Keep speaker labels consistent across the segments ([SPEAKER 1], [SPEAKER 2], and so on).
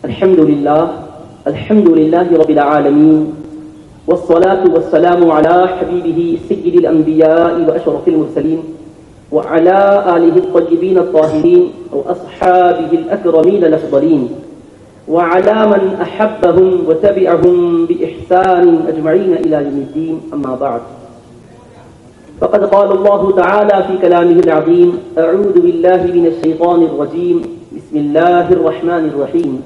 [SPEAKER 1] الحمد لله رب العالمين والصلاة والسلام على حبيبه سيد الأنبياء وأشرف المرسلين وعلى آله الطيبين الطاهرين وأصحابه الأكرمين الأفضلين وعلى من أحبهم وتبعهم بإحسان أجمعين إلى يوم الدين. أما بعد، فقد قال الله تعالى في كلامه العظيم: أعوذ بالله من الشيطان الرجيم، بسم الله الرحمن الرحيم.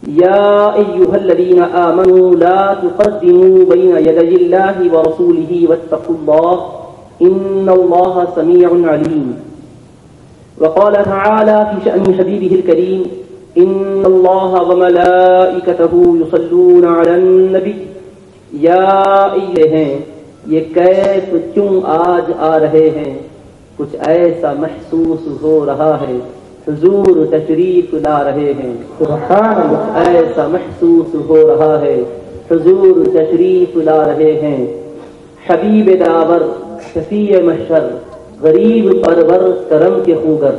[SPEAKER 1] يا أيها الذين آمنوا لا تقدموا بين يدي الله ورسوله واتقوا الله إن الله سميع عليم. وقال تعالى في شأن حبيبه الكريم: إن الله وملائكته يصلون على النبي يا أيها. یہ کیف کیوں آج آ رہے ہیں، کچھ ایسا محسوس ہو رہا ہے حضور تشریف لا رہے ہیں. سبحان اللہ. ایسا محسوس ہو رہا ہے حضور تشریف لا رہے ہیں. حبیب داور شفیع محشر غریب پرور کرم کے خوگر.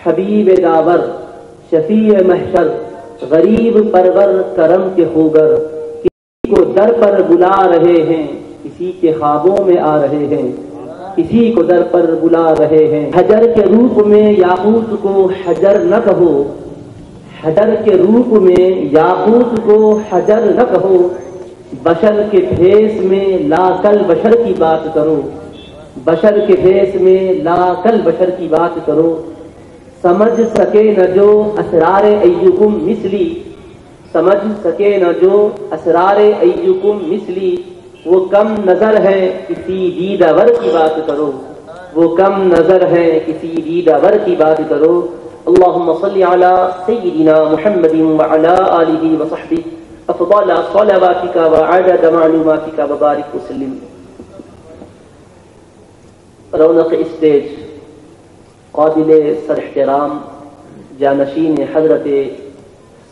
[SPEAKER 1] حبیب داور شفیع محشر غریب پرور کرم کے خوگر. کسی کو در پر بلا رہے ہیں، کسی کے خوابوں میں آ رہے ہیں، کسی کو در پر بلا رہے ہیں. حجر کے روپ میں یاقوت کو حجر نہ کہو، حجر کے روپ میں یاقوت کو حجر نہ کہو. بشر کے بھیس میں لا کل بشر کی بات کرو، بشر کے بھیس میں لا کل بشر کی بات کرو. سمجھ سکے نہ جو اسرار ایکم مثلی، سمجھ سکے نہ جو اسرار ایکم مثلی. وہ کم نظر ہے کسی دیدہ-ور کی بات کرو، وہ کم نظر ہے کسی دیدہ-ور کی بات کرو. اللہم صلی علی سیدنا محمد وعلی آلہ وصحبہ افضل صلواتک وعدد معلوماتک وبارک وسلم. رونق اسٹیج قابل سر احترام جانشین حضرت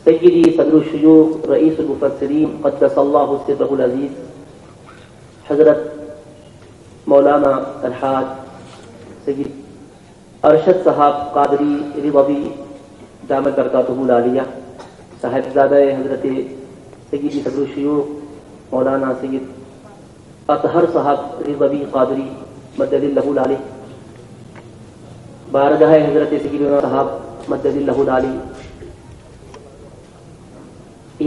[SPEAKER 1] سیدی صدر الشیوخ رئیس المفسرین قدس اللہ سرہ العزیز حضرت مولانا الحاج سید ارشد صاحب قادری رضوی دامت برکاتہ العالیہ، صاحبزادہ حضرت سیدی صدر الشیوخ مولانا سید اطہر صاحب رضوی قادری مدد اللہ العالی، بارگاہ حضرت سیدنا صاحب مدد اللہ العالی،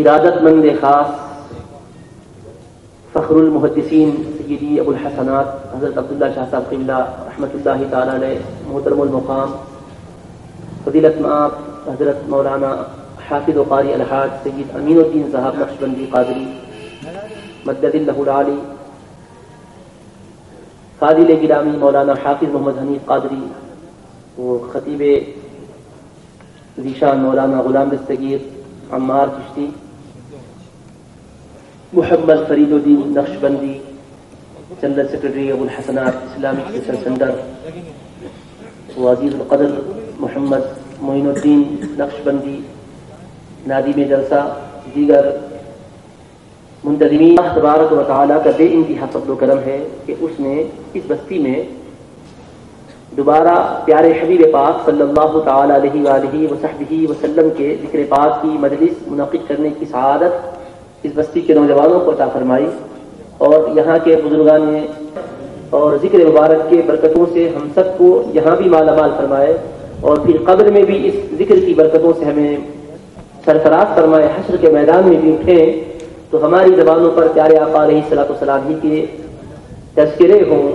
[SPEAKER 1] ارادت مند خاص فخر المحدثین سیدی ابو الحسنات حضرت عبداللہ شاہ صاحب قبلہ رحمۃ اللہ تعالی علیہ، محترم المقام فضیلت مآب حضرت مولانا حافظ و قاری الحاج سید امین الدین صاحب نقشبندی قادری مدد اللہ العالی، فاضل گرامی مولانا حافظ محمد حنیف قادری، وہ خطیب ذیشان مولانا غلام دستگیر عمار چشتی، محمد فرید الدین نقشبندی جنرل سیکرٹری ابو الحسنات اسلامک اسپیشل سینٹر، عزیز القدر محمد معین الدین نقشبندی نادم جلسہ، دیگر منتظمین. اللہ تبارک و تعالیٰ کا بے انتہا فضل و کرم ہے کہ اس نے اس بستی میں دوبارہ پیارے حبیب پاک صلی اللہ تعالی علیہ وآلہ وصحبہ وسلم کے ذکر پاک کی مجلس منعقد کرنے کی سعادت اس بستی کے نوجوانوں کو عطا فرمائی، اور یہاں کے بزرگان نے اور ذکر مبارک کے برکتوں سے ہم سب کو یہاں بھی مالا مال فرمائے، اور پھر قبر میں بھی اس ذکر کی برکتوں سے ہمیں سرفراز فرمائے. حشر کے میدان میں بھی اٹھیں تو ہماری زبانوں پر پیارے آقا علیہ الصلوۃ والسلام ہی کے تذکرے ہوں،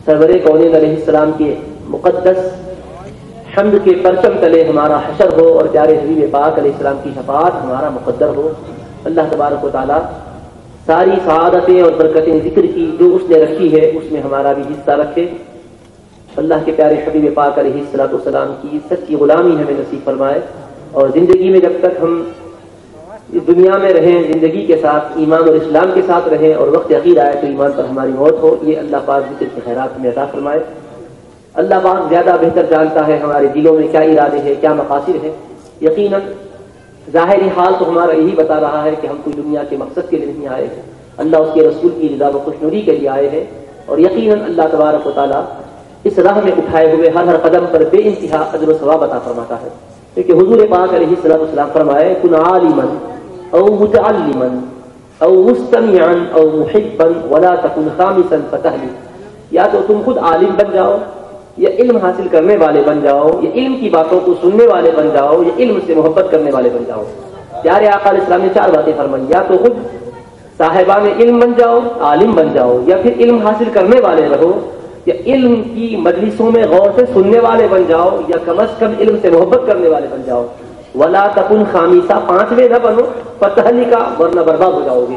[SPEAKER 1] سرور کونین علیہ السلام کے مقدس حمد کے پرچم تلے ہمارا حشر ہو، اور پیارے حبیب پاک علیہ السلام کی شفاعت ہمارا مقدر ہو. اللہ تبارک و تعالیٰ ساری سعادتیں اور برکتیں ذکر کی جو اس نے رکھی ہے اس میں ہمارا بھی حصہ رکھے. اللہ کے پیارے حبیب پاک علیہ الصلوۃ والسلام کی سچی غلامی ہمیں نصیب فرمائے، اور زندگی میں جب تک ہم اس دنیا میں رہیں زندگی کے ساتھ ایمان اور اسلام کے ساتھ رہیں، اور وقت اخیر آئے تو ایمان پر ہماری موت ہو. یہ اللہ پاک ذکر کی خیرات ہمیں عطا فرمائے. اللہ پاک زیادہ بہتر جانتا ہے ہمارے دلوں میں کیا ارادے ہیں، کیا مقاصد ہیں. یقیناً ظاہری حال تو ہمارا یہی بتا رہا ہے کہ ہم کوئی دنیا کے مقصد کے لیے نہیں آئے ہیں، اللہ اس کے رسول کی رضا و خوشنودی کے لیے آئے ہیں. اور یقیناً اللہ تبارک و تعالیٰ اس راہ میں اٹھائے ہوئے ہر قدم پر بے انتہا اجر و ثواب عطا فرماتا ہے. کہ حضور پاک علیہ السلام فرمائے کن عالما او متعلما او مستمعا او محبا ولا تكن خامسا فتهلك، یا تو تم خود عالم بن جاؤ، یا علم حاصل کرنے والے بن جاؤ، یا علم کی باتوں کو سننے والے بن جاؤ، یا علم سے محبت کرنے والے بن جاؤ۔ پیارے آقا علیہ السلام نے 4 باتیں فرمائی، یا تو خود صاحبان علم بن جاؤ، عالم بن جاؤ، یا پھر علم حاصل کرنے والے رہو، یا علم کی مجلسوں میں غور سے سننے والے بن جاؤ، یا کم از کم علم سے محبت کرنے والے بن جاؤ۔ ولا تکن خامسا، 5ویں نہ بنو، فتہلک، ورنہ برباد ہو جاؤ گے۔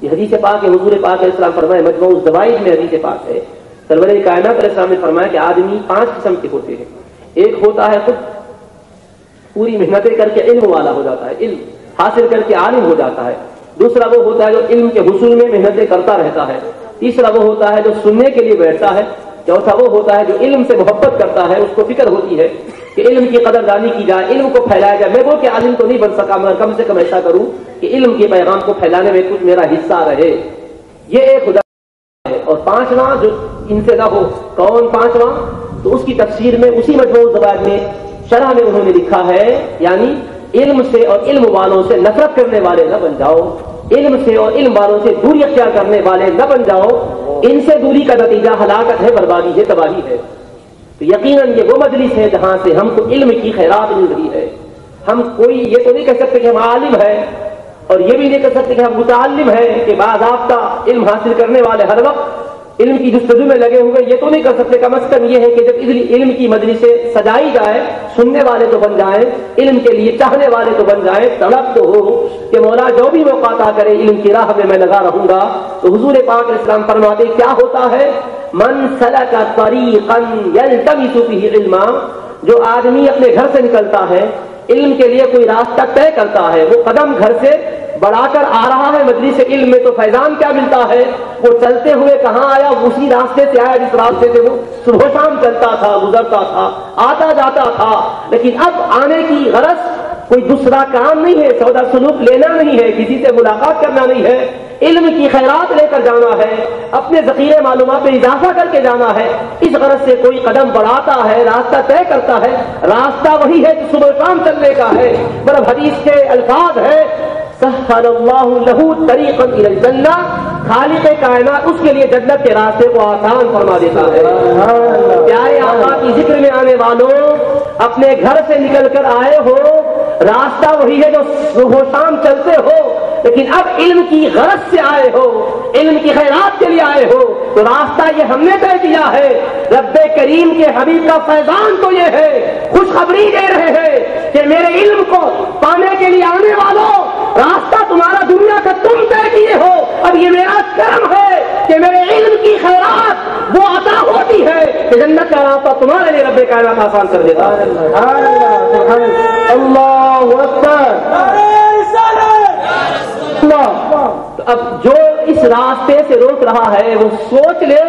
[SPEAKER 1] یہ حدیث پاک ہے، حضور پاک علیہ السلام فرمائے، مجموع الزوائد میں حدیث پاک ہے، سرور کائنات علیہ السلام نے فرمایا کہ آدمی 5 قسم کے ہوتے ہیں۔ ایک ہوتا ہے خود پوری محنتیں کر کے علم والا ہو جاتا ہے، علم حاصل کر کے عالم ہو جاتا ہے۔ دوسرا وہ ہوتا ہے جو علم کے حصول میں محنتیں کرتا رہتا ہے۔ تیسرا وہ ہوتا ہے جو سننے کے لیے بیٹھتا ہے۔ چوتھا وہ ہوتا ہے جو علم سے محبت کرتا ہے، اس کو فکر ہوتی ہے کہ علم کی قدردانی کی جائے، علم کو پھیلایا جائے۔ میں وہ کہ عالم تو نہیں بن سکا، مگر کم سے کم ایسا کروں کہ علم کے پیغام کو پھیلانے میں کچھ میرا حصہ رہے۔ یہ ایک خدا ہے۔ اور 5واں جو ان سے نہ ہو، کون 5واں؟ تو اس کی تفسیر میں اسی مجموع الزوائد میں شرح میں انہوں نے لکھا ہے، یعنی علم سے اور علم والوں سے نفرت کرنے والے نہ بن جاؤ، علم سے اور علم والوں سے دوری اختیار کرنے والے نہ بن جاؤ۔ ان سے دوری کا نتیجہ ہلاکت ہے، بربادی ہے، تباہی ہے۔ تو یقیناً یہ وہ مجلس ہے جہاں سے ہم کو علم کی خیرات مل رہی ہے۔ ہم کوئی یہ تو نہیں کہہ سکتے کہ ہم عالم ہیں، اور یہ بھی نہیں کہہ سکتے کہ ہم متعلم ہیں، کہ باضابطہ علم حاصل کرنے والے ہر وقت علم کی جستجو میں لگے ہوئے، یہ تو نہیں کر سکتے۔ کم از کم یہ ہے کہ جب علم کی مجلسیں سجائی جائے، سننے والے تو بن جائیں، علم کے لیے چاہنے والے تو بن جائیں، طلب تو ہو کہ مولا جو بھی موقع عطا کرے علم کی راہ میں لگا رہوں گا۔ تو حضور پاک علیہ السلام فرماتے کیا ہوتا ہے؟ من سلک طریقا یلتمس فیہ علما، جو آدمی اپنے گھر سے نکلتا ہے، علم کے لیے کوئی راستہ طے کرتا ہے، وہ قدم گھر سے بڑھا کر آ رہا ہے مجلس علم میں، تو فیضان کیا ملتا ہے؟ وہ چلتے ہوئے کہاں آیا؟ اسی راستے سے آیا جس راستے سے وہ صبح شام چلتا تھا، گزرتا تھا، آتا جاتا تھا۔ لیکن اب آنے کی غرض کوئی دوسرا کام نہیں ہے، سودا سلوک لینا نہیں ہے، کسی سے ملاقات کرنا نہیں ہے، علم کی خیرات لے کر جانا ہے، اپنے ذخیرے معلومات میں اضافہ کر کے جانا ہے۔ اس غرض سے کوئی قدم بڑھاتا ہے، راستہ طے کرتا ہے، راستہ وہی ہے جو صبح شام چلنے کا ہے۔ مطلب حدیث کے الفاظ ہے سہل اللہ لہ طریقا الی الجنہ، خالق کائنات اس کے لیے جنت کے راستے کو آسان فرما دیتا ہے۔ پیارے آقا کی ذکر میں آنے والوں، اپنے گھر سے نکل کر آئے ہو، راستہ وہی ہے جو صبح شام چلتے ہو، لیکن اب علم کی غرض سے آئے ہو، علم کی خیرات کے لیے آئے ہو، تو راستہ یہ ہم نے طے کیا ہے۔ رب کریم کے حبیب کا فیضان تو یہ ہے، خوشخبری دے رہے ہیں کہ میرے علم کو پانے کے لیے آنے والوں، راستہ تمہارا دنیا کا تم طے کیے ہو، اب یہ میرا کرم ہے کہ میرے علم کی خیرات وہ عطا ہوتی ہے کہ جنت کا راستہ تمہارے لیے رب کائنات آسان کر دیتا ہے۔ اللہ اکبر۔ تو اب جو اس راستے سے روک رہا ہے وہ سوچ لے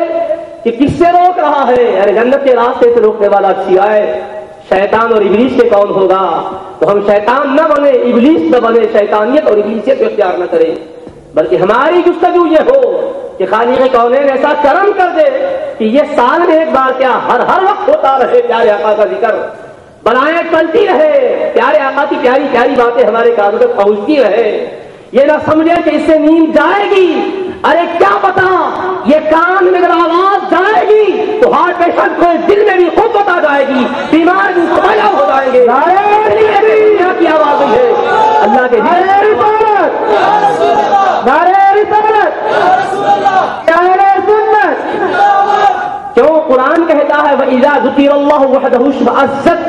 [SPEAKER 1] کہ کس سے روک رہا ہے۔ ارے جنت کے راستے سے روکنے والا اچھی آئے، شیطان اور ابلیس سے کون ہوگا؟ تو ہم شیطان نہ بنے، ابلیس نہ بنے، شیطانیت اور ابلیسیت کو اختیار نہ کریں، بلکہ ہماری جستجو یہ ہو کہ خالق کونین ایسا کرم کر دے کہ یہ سال میں ایک بار کیا ہر وقت ہوتا رہے پیارے آقا کا ذکر، بلائیں چلتی رہے، پیارے آقا کی پیاری پیاری باتیں ہمارے کانوں تک پہنچتی رہے۔ یہ نہ سمجھے کہ اس سے نیند جائے گی، ارے کیا پتا یہ کان میں اگر آواز جائے گی تو ہارٹ پیشنٹ کو دل میں بھی خود بتا جائے گی، بیمار بھی کامیاب ہو جائیں گے۔ یہاں کی آواز ہے اللہ کے کیوں قرآن کہتا ہے وَإِذَا ذُكِرَ اللَّهُ وَحْدَهُ اشْمَأَزَّتْ،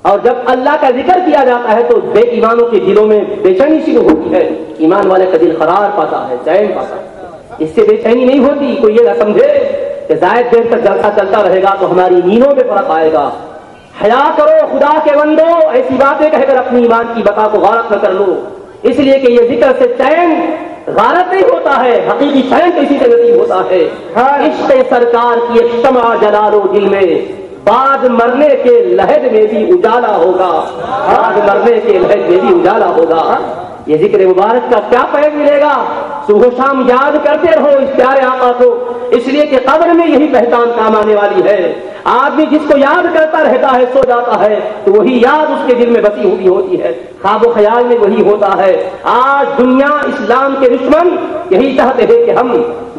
[SPEAKER 1] اور جب اللہ کا ذکر کیا جاتا ہے تو بے ایمانوں کے دلوں میں بے چینی شروع ہوتی ہے، ایمان والے کا دل قرار پاتا ہے، چین پاتا ہے، اس سے بے چینی نہیں ہوتی۔ کوئی یہ نہ سمجھے کہ زائد دیر تک جلسہ چلتا رہے گا تو ہماری نیندوں میں فرق آئے گا۔ حیا کرو خدا کے بندو، ایسی باتیں کہہ کر اپنی ایمان کی بقا کو غارت نہ کر لو، اس لیے کہ یہ ذکر سے چین غارت نہیں ہوتا ہے، حقیقی چین تو اسی سے نصیب ہوتا ہے۔ عشق سرکار کی ایک شمع جلا لو دل میں، بعد مرنے کے لہد میں بھی اجالا ہوگا، بعد مرنے کے لہد میں بھی اجالا ہوگا۔ یہ ذکر مبارک کا کیا فیض ملے گا؟ صبح شام یاد کرتے رہو اس پیارے آقا کو، اس لیے کہ قبر میں یہی پہچان کام آنے والی ہے۔ آدمی جس کو یاد کرتا رہتا ہے سو جاتا ہے تو وہی یاد اس کے دل میں بسی ہوئی ہوتی ہے، خواب و خیال میں وہی ہوتا ہے۔ آج دنیا اسلام کے دشمن یہی چاہتے ہیں کہ ہم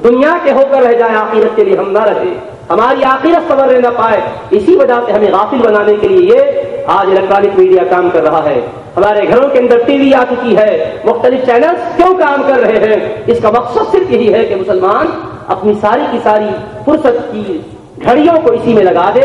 [SPEAKER 1] دنیا کے ہو کر رہ جائیں، آخرت کے لیے ہم نہ رہیں، ہماری آخرت سنورنے نہ پائے۔ اسی وجہ سے ہمیں غافل بنانے کے لیے یہ آج الیکٹرانک میڈیا کام کر رہا ہے۔ ہمارے گھروں کے اندر ٹی وی آ چکی ہے، مختلف چینلز کیوں کام کر رہے ہیں؟ اس کا مقصد صرف یہی ہے کہ مسلمان اپنی ساری کی ساری فرصت کی گھڑیوں کو اسی میں لگا دے،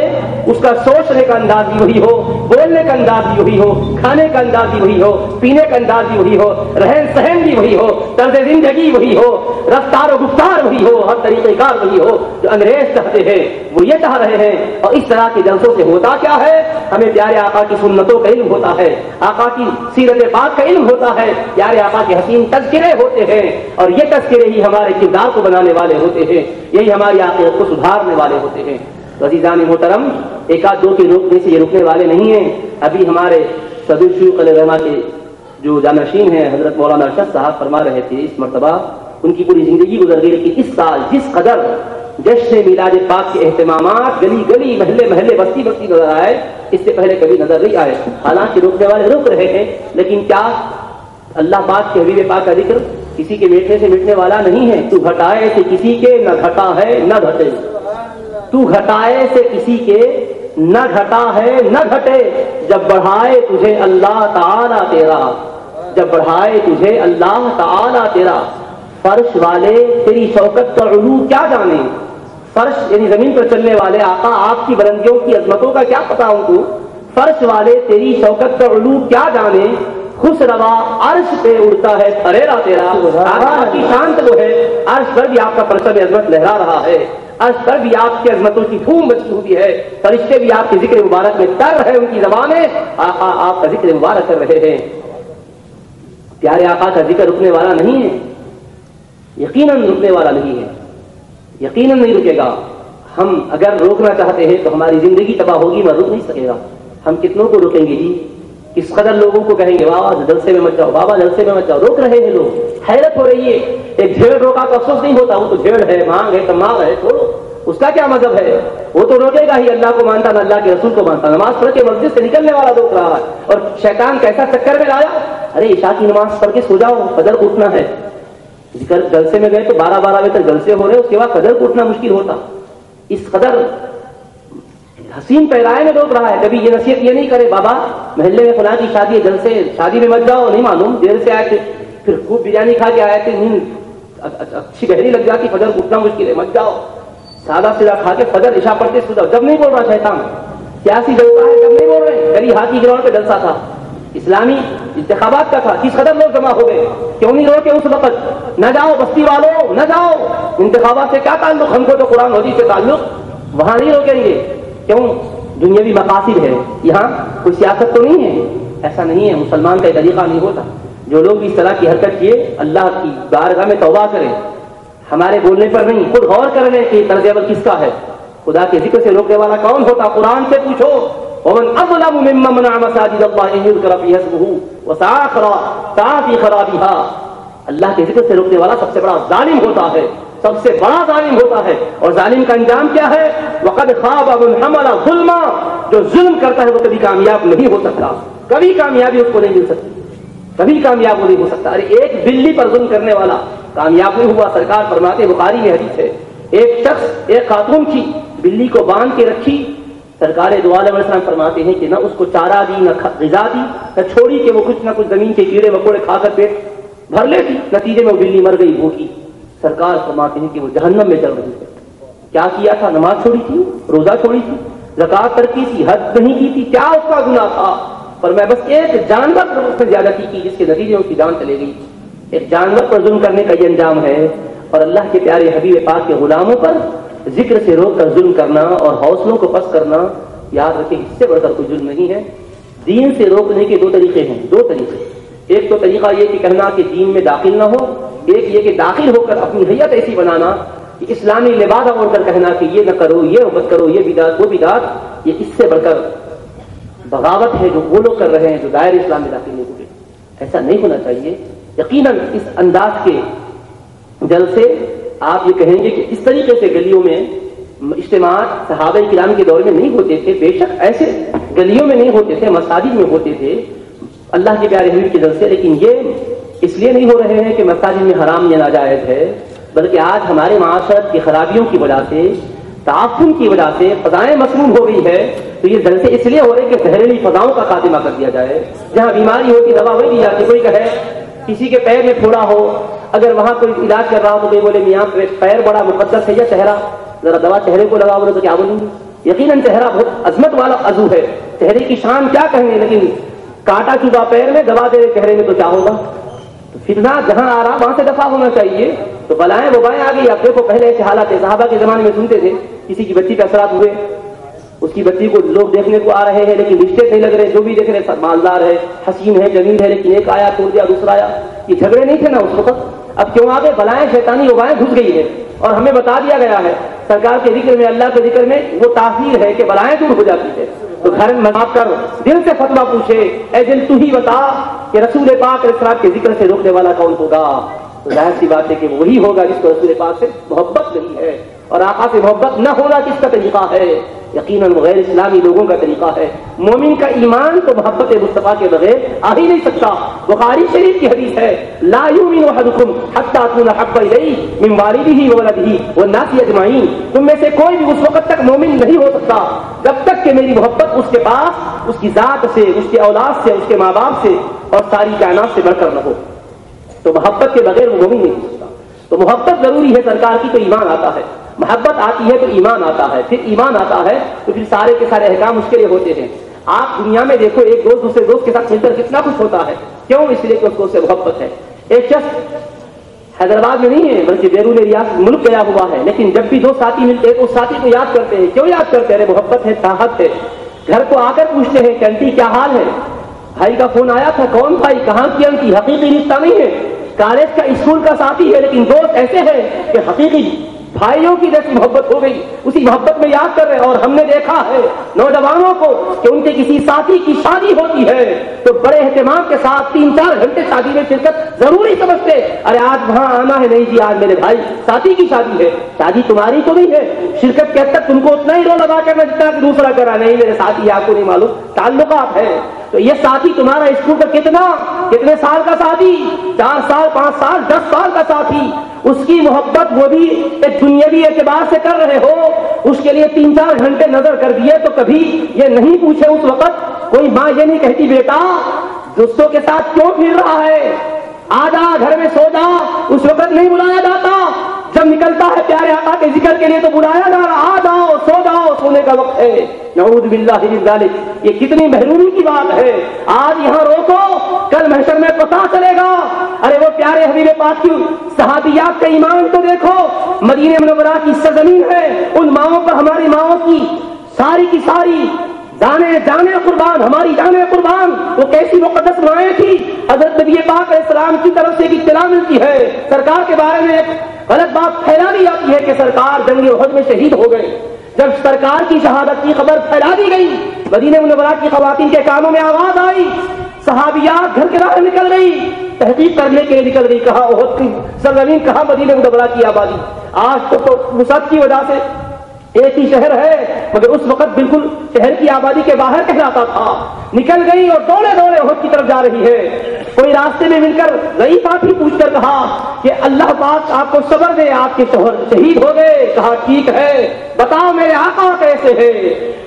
[SPEAKER 1] اس کا سوچنے کا انداز بھی وہی ہو، بولنے کا انداز بھی وہی ہو، کھانے کا انداز بھی وہی ہو، پینے کا انداز بھی وہی ہو، رہن سہن بھی وہی ہو، طرز زندگی وہی ہو، رفتار و گفتار وہی ہو، ہر طریقہ کار وہی ہو جو انگریز چاہتے ہیں، وہ یہ چاہ رہے ہیں۔ اور اس طرح کے جلسوں سے ہوتا کیا ہے؟ ہمیں پیارے آقا کی سنتوں کا علم ہوتا ہے، آقا کی سیرت پاک کا علم ہوتا ہے، پیارے آقا کے حسین تذکرے ہوتے ہیں، اور یہ تذکرے ہی ہمارے کردار کو بنانے والے ہوتے ہیں، یہی ہماری آخرت کو سدھارنے والے ہوتے ہیں۔ تو عزیزان محترم، ایک آدھ دو کے روکنے سے یہ رکنے والے نہیں ہیں۔ ابھی ہمارے صدر شیوخ علیہ رحمہ کے جو جانشین ہیں حضرت مولانا ارشد صاحب فرما رہے تھے، اس مرتبہ ان کی پوری زندگی گزر گئی، لیکن اس سال جس قدر جشن میلاد پاک کے اہتمامات گلی گلی محلے محلے بستی بستی نظر آئے، اس سے پہلے کبھی نظر نہیں آئے۔ حالانکہ روکنے والے رک رہے ہیں، لیکن کیا اللہ پاک کے حبیب پاک کا ذکر کسی کے میٹھے سے مٹنے والا نہیں ہے؟ تو گھٹائے سے کسی کے نہ گھٹا ہے نہ گھٹے، تو گھٹائے سے کسی کے نہ گھٹا ہے نہ گھٹے، جب بڑھائے تجھے اللہ تعالیٰ تیرا، جب بڑھائے تجھے اللہ تعالیٰ تیرا، فرش والے تیری شوکت کا علو کیا جانے، فرش یعنی زمین پر چلنے والے آقا آپ کی بلندیوں کی عظمتوں کا کیا پتا ان کو، فرش والے تیری شوکت کا علو کیا جانے، خوش روا عرش پہ اڑتا ہے پریرا تیرا، آپ کی شان تو ہے، عرش پر بھی آپ کا پرچم عظمت لہرا رہا ہے، عرش پر بھی آپ کی عظمتوں کی دھوم مچی ہوئی ہے، فرشتے بھی آپ کے ذکر مبارک میں تر ہے، ان کی زبانیں آقا آپ کا ذکر مبارک کر رہے ہیں۔ پیارے آقا کا ذکر رکنے والا نہیں ہے، یقیناً رکنے والا نہیں ہے، یقیناً نہیں رکے گا۔ ہم اگر روکنا چاہتے ہیں تو ہماری زندگی تباہ ہوگی، میں رک نہیں سکے گا۔ ہم کتنوں کو روکیں گے جی؟ کس قدر لوگوں کو کہیں گے بابا جلسے میں مت جاؤ، بابا جلسے میں مت جاؤ، روک رہے ہیں لوگ۔ حیرت ہو رہی ہے، ایک بھیڑ روکا تو افسوس نہیں ہوتا، وہ تو بھیڑ ہے، مانگ ہے، تماغ ہے، چھوڑو، اس کا کیا مذہب ہے؟ وہ تو روکے گا ہی، اللہ کو مانتا نہ اللہ کے رسول کو مانتا، نماز پڑھ کے مسجد سے نکلنے والا روک رہا ہے۔ اور شیطان کیسا چکر میں لایا، ارے عشاء کی نماز پڑھ کے سو جاؤ، فجر کو اٹھنا ہے۔ ذکر جلسے میں گئے تو 12 بجے تک جلسے ہو رہے، اس کے بعد فجر کو اٹھنا مشکل ہوتا۔ اس قدر حسین پیرائے میں روک رہا ہے۔ کبھی یہ نصیحت یہ نہیں کرے بابا محلے میں فلاں کی شادی ہے، جلسے شادی میں مت جاؤ، نہیں معلوم دیر سے آئے تھے، پھر خوب بریانی کھا کے آئے تھے، نیند اچھی گہری لگ جاتی، فجر کو اٹھنا مشکل ہے، مت جاؤ، سادہ سیدھا کھا کے فجر عشاء پڑھتے سو جاؤ۔ جب نہیں بول رہا شیطان، سیاسی جلسہ ہے جب نہیں بول رہے، گلی ہاتھی گراؤنڈ پہ جلسہ تھا، اسلامی انتخابات کا تھا، کس قدر لوگ جمع ہو گئے، کیوں نہیں روکے اس وقت؟ نہ جاؤ بستی والوں، نہ جاؤ، انتخابات سے کیا تعلق، ہم کو تو قرآن حدیث سے تعلق، وہاں نہیں روکیں گے۔ کیوں؟ دنیاوی مقاصد ہے، یہاں کوئی سیاست تو نہیں ہے، ایسا نہیں ہے، مسلمان کا طریقہ نہیں ہوتا۔ جو لوگ اس طرح کی حرکت کیے اللہ کی بارگاہ میں توبہ کریں، ہمارے بولنے پر نہیں، خود غور کر لیں کہ طرز عمل کس کا ہے، خدا کے ذکر سے روکنے والا کون ہوتا؟ قرآن سے پوچھو، ومن اظلم ممن منع مساجد الله ان يذكر فيها اسمه وسعى في خرابها۔ اللہ کے ذکر سے روکنے والا سب سے بڑا ظالم ہوتا ہے، سب سے بڑا ظالم ہوتا ہے، اور ظالم کا انجام کیا ہے؟ وقد خاب من حمل ظلما، جو ظلم کرتا ہے وہ کبھی کامیاب نہیں ہو سکتا، کبھی کامیابی اس کو نہیں مل سکتی، کبھی کامیاب نہیں ہو سکتا۔ ارے ایک بلی پر ظلم کرنے والا کامیاب نہیں ہوا، سرکار فرماتے، بخاری میں حدیث ہے، ایک شخص ایک خاتون کی بلی کو باندھ کے رکھی، سرکار دو عالم علیہ السلام فرماتے ہیں کہ نہ اس کو چارہ دی، نہ غذا دی، نہ چھوڑی کہ وہ کچھ نہ کچھ زمین کے کیڑے مکوڑے کھا کر پیٹ بھر لیتی، نتیجے میں وہ بلی مر گئی بھوکی۔ سرکار فرماتے ہیں کہ وہ جہنم میں چل رہی ہے۔ کیا کیا تھا؟ نماز چھوڑی تھی، روزہ چھوڑی تھی، زکات ترک کی تھی، حج نہیں کی تھی، کیا اس کا گناہ تھا؟ پر میں بس ایک جانور پر اس نے زیادتی کی جس کے نتیجے میں اس کی جان چلے گئی۔ ایک جانور پر ظلم کرنے کا یہ انجام ہے، اور اللہ کے پیارے حبیب پاک کے غلاموں پر ذکر سے روک کر ظلم کرنا اور حوصلوں کو پست کرنا، یاد رکھیں اس سے بڑھ کر کوئی ظلم نہیں ہے۔ دین سے روکنے کے دو طریقے ہیں، دو طریقے۔ ایک تو طریقہ یہ کہ کہنا کہ دین میں داخل نہ ہو، ایک یہ کہ داخل ہو کر اپنی حیت ایسی بنانا کہ اسلامی لبادہ اوڑھ کر کہنا کہ یہ نہ کرو، یہ مت کرو، یہ بدعت وہ بدعت۔ یہ اس سے بڑھ کر بغاوت ہے جو وہ لوگ کر رہے ہیں جو دائرہ اسلام میں داخل نہیں ہوئے۔ ایسا نہیں ہونا چاہیے۔ یقیناً اس انداز کے جلسے آپ یہ کہیں گے کہ اس طریقے سے گلیوں میں اجتماعات صحابہ کرام کے دور میں نہیں ہوتے تھے، بے شک ایسے گلیوں میں نہیں ہوتے تھے، مساجد میں ہوتے تھے اللہ کے پیارے حبیب کی طرف سے، لیکن یہ اس لیے نہیں ہو رہے ہیں کہ مساجد میں حرام یا ناجائز ہے، بلکہ آج ہمارے معاشرت کی خرابیوں کی وجہ سے، تعفن کی وجہ سے فضائیں مسموم ہو گئی ہے، تو یہ جلسے اس لیے ہو رہے کہ زہریلی فضاؤں کا خاتمہ کر دیا جائے۔ جہاں بیماری ہوتی دوا وہی دی جاتی، کوئی کہے کسی کے پیر میں پھوڑا ہو، اگر وہاں کوئی علاج کر رہا ہو تو کوئی بولے میاں پیر بڑا مقدس ہے یا چہرہ، ذرا دوا چہرے کو لگا بولے تو کیا بولیں گے؟ یقیناً چہرہ بہت عظمت والا عضو ہے، چہرے کی شان کیا کہیں، لیکن کانٹا چبھا پیر میں دوا دے چہرے میں تو کیا ہوگا؟ فتنہ جہاں آ رہا وہاں سے دفاع ہونا چاہیے، تو بلائیں وبائیں آ گئی۔ اب دیکھو پہلے ایسے حالات ہے، صحابہ کے زمانے میں سنتے تھے کسی کی بچی پہ اثرات ہوئے، اس کی بچی کو لوگ دیکھنے کو آ رہے ہیں لیکن رشتے نہیں لگ رہے، جو بھی دیکھ رہے مالدار ہے، حسین ہے، جمیل ہے، لیکن ایک آیا توڑ دیا، دوسرا آیا، یہ جھگڑے نہیں تھے نا اس وقت؟ اب کیوں آگے بلائیں شیطانی وبائیں گھس گئی ہے، اور ہمیں بتا دیا گیا ہے سرکار کے ذکر میں، اللہ کے ذکر میں وہ تاثیر ہے کہ بلائیں دور ہو جاتی ہے۔ تو گھر میں مذاق کر دل سے فتویٰ پوچھے، اے دل تو ہی بتا کہ رسول پاک علیہ السلام کے ذکر سے روکنے والا کون ہوگا؟ تو ظاہر سی بات ہے کہ وہی ہوگا جس کو رسول پاک سے محبت نہیں ہے، اور آقا سے محبت نہ ہونا کس کا طریقہ ہے؟ یقیناً وہ غیر اسلامی لوگوں کا طریقہ ہے۔ مومن کا ایمان تو محبت مصطفیٰ کے بغیر آ ہی نہیں سکتا۔ بخاری شریف کی حدیث ہے، لا یؤمن احدکم حتی اکون احب الیہ من والدہ وولدہ والناس اجمعین، تم میں سے کوئی بھی اس وقت تک مومن نہیں ہو سکتا جب تک کہ میری محبت اس کے پاس، اس کی ذات سے، اس کے اولاد سے، اس کے ماں باپ سے اور ساری کائنات سے بڑھ کر نہ ہو۔ تو محبت کے بغیر وہ مومن نہیں ہو سکتا۔ تو محبت ضروری ہے سرکار کی، تو ایمان آتا ہے، محبت آتی ہے تو ایمان آتا ہے، پھر ایمان آتا ہے تو پھر سارے کے سارے احکام اس کے لیے ہوتے ہیں۔ آپ دنیا میں دیکھو ایک دوست دوسرے دوست کے ساتھ مل کر کتنا کچھ ہوتا ہے، کیوں؟ اس لیے کہ اس کو اس سے محبت ہے۔ ایک شخص حیدرآباد میں نہیں ہے بلکہ بیرون ریاست ملک گیا ہوا ہے، لیکن جب بھی دو ساتھی ملتے ہیں تو اس ساتھی کو یاد کرتے ہیں، کیوں یاد کرتے ہیں؟ محبت ہے، چاہت ہے۔ گھر کو آ کر پوچھتے ہیں کہ آنٹی کیا حال ہے، بھائی کا فون آیا تھا، کون بھائی، کہاں کی آنٹی؟ حقیقی رشتہ نہیں ہے، کالج کا اسکول کا ساتھی ہے، لیکن دوست ایسے ہیں کہ حقیقی بھائیوں کی جیسی محبت ہو گئی، اسی محبت میں یاد کر رہے ہیں۔ اور ہم نے دیکھا ہے نوجوانوں کو کہ ان کے کسی ساتھی کی شادی ہوتی ہے تو بڑے اہتمام کے ساتھ 3-4 گھنٹے شادی میں شرکت ضروری سمجھتے، ارے آج وہاں آنا ہے، نہیں جی آج میرے بھائی ساتھی کی شادی ہے، شادی تمہاری تو نہیں ہے، شرکت کے حد تک تم کو اتنا ہی رو لگا کرنا جتنا کہ دوسرا کرا، نہیں میرے ساتھی آپ کو نہیں معلوم، تعلقات ہے۔ تو یہ ساتھی تمہارا اسکول کا کتنے سال کا ساتھی، 4 سال 5 سال 10 سال کا ساتھی، اس کی محبت وہ بھی ایک دنیاوی اعتبار سے کر رہے ہو، اس کے لیے 3-4 گھنٹے نظر کر دیے تو کبھی یہ نہیں پوچھے اس وقت کوئی ماں یہ نہیں کہتی بیٹا دوستوں کے ساتھ کیوں پھر رہا ہے، آ جا گھر میں سو جا، اس وقت نہیں بلایا جاتا، جب نکلتا ہے پیارے آقا کے ذکر کے لیے تو بلایا جا رہا، آ جاؤ سو جاؤ، سونے کا وقت ہے۔ نعوذ باللہ من ذالک، یہ کتنی محرومی کی بات ہے۔ آج یہاں روکو، کل محشر میں پتہ چلے گا۔ ارے وہ پیارے حبیب پاک کی صحابیات کا ایمان تو دیکھو، مدینہ منورہ کی سرزمین ہے، ان ماؤں پر ہماری ماؤں کی ساری جانے قربان، ہماری جانے قربان، وہ کیسی مقدس مائیں تھی۔ حضرت نبی پاک علیہ السلام کی طرف سے ایک اطلاع ملتی ہے، سرکار کے بارے میں ایک غلط بات پھیلا دی جاتی ہے کہ سرکار جنگ احد میں شہید ہو گئے۔ جب سرکار کی شہادت کی خبر پھیلا دی گئی، مدینہ منورہ کی خواتین کے کانوں میں آواز آئی، صحابیات گھر کے باہر نکل گئی، تحقیق کرنے کے لیے نکل گئی، کہا احد کی سرزمین، کہا مدینہ منورہ کی آبادی۔ آج تو مصعب کی وجہ سے ایک ہی شہر ہے، مگر اس وقت بالکل شہر کی آبادی کے باہر کہلاتا تھا۔ نکل گئی اور دوڑے احد کی طرف جا رہی ہے۔ کوئی راستے میں مل کر ضعیف آدمی پوچھ کر کہا کہ اللہ پاک آپ کو صبر دے، آپ کے شوہر شہید ہو گئے۔ کہا ٹھیک ہے، بتاؤ میرے آقا کیسے ہے؟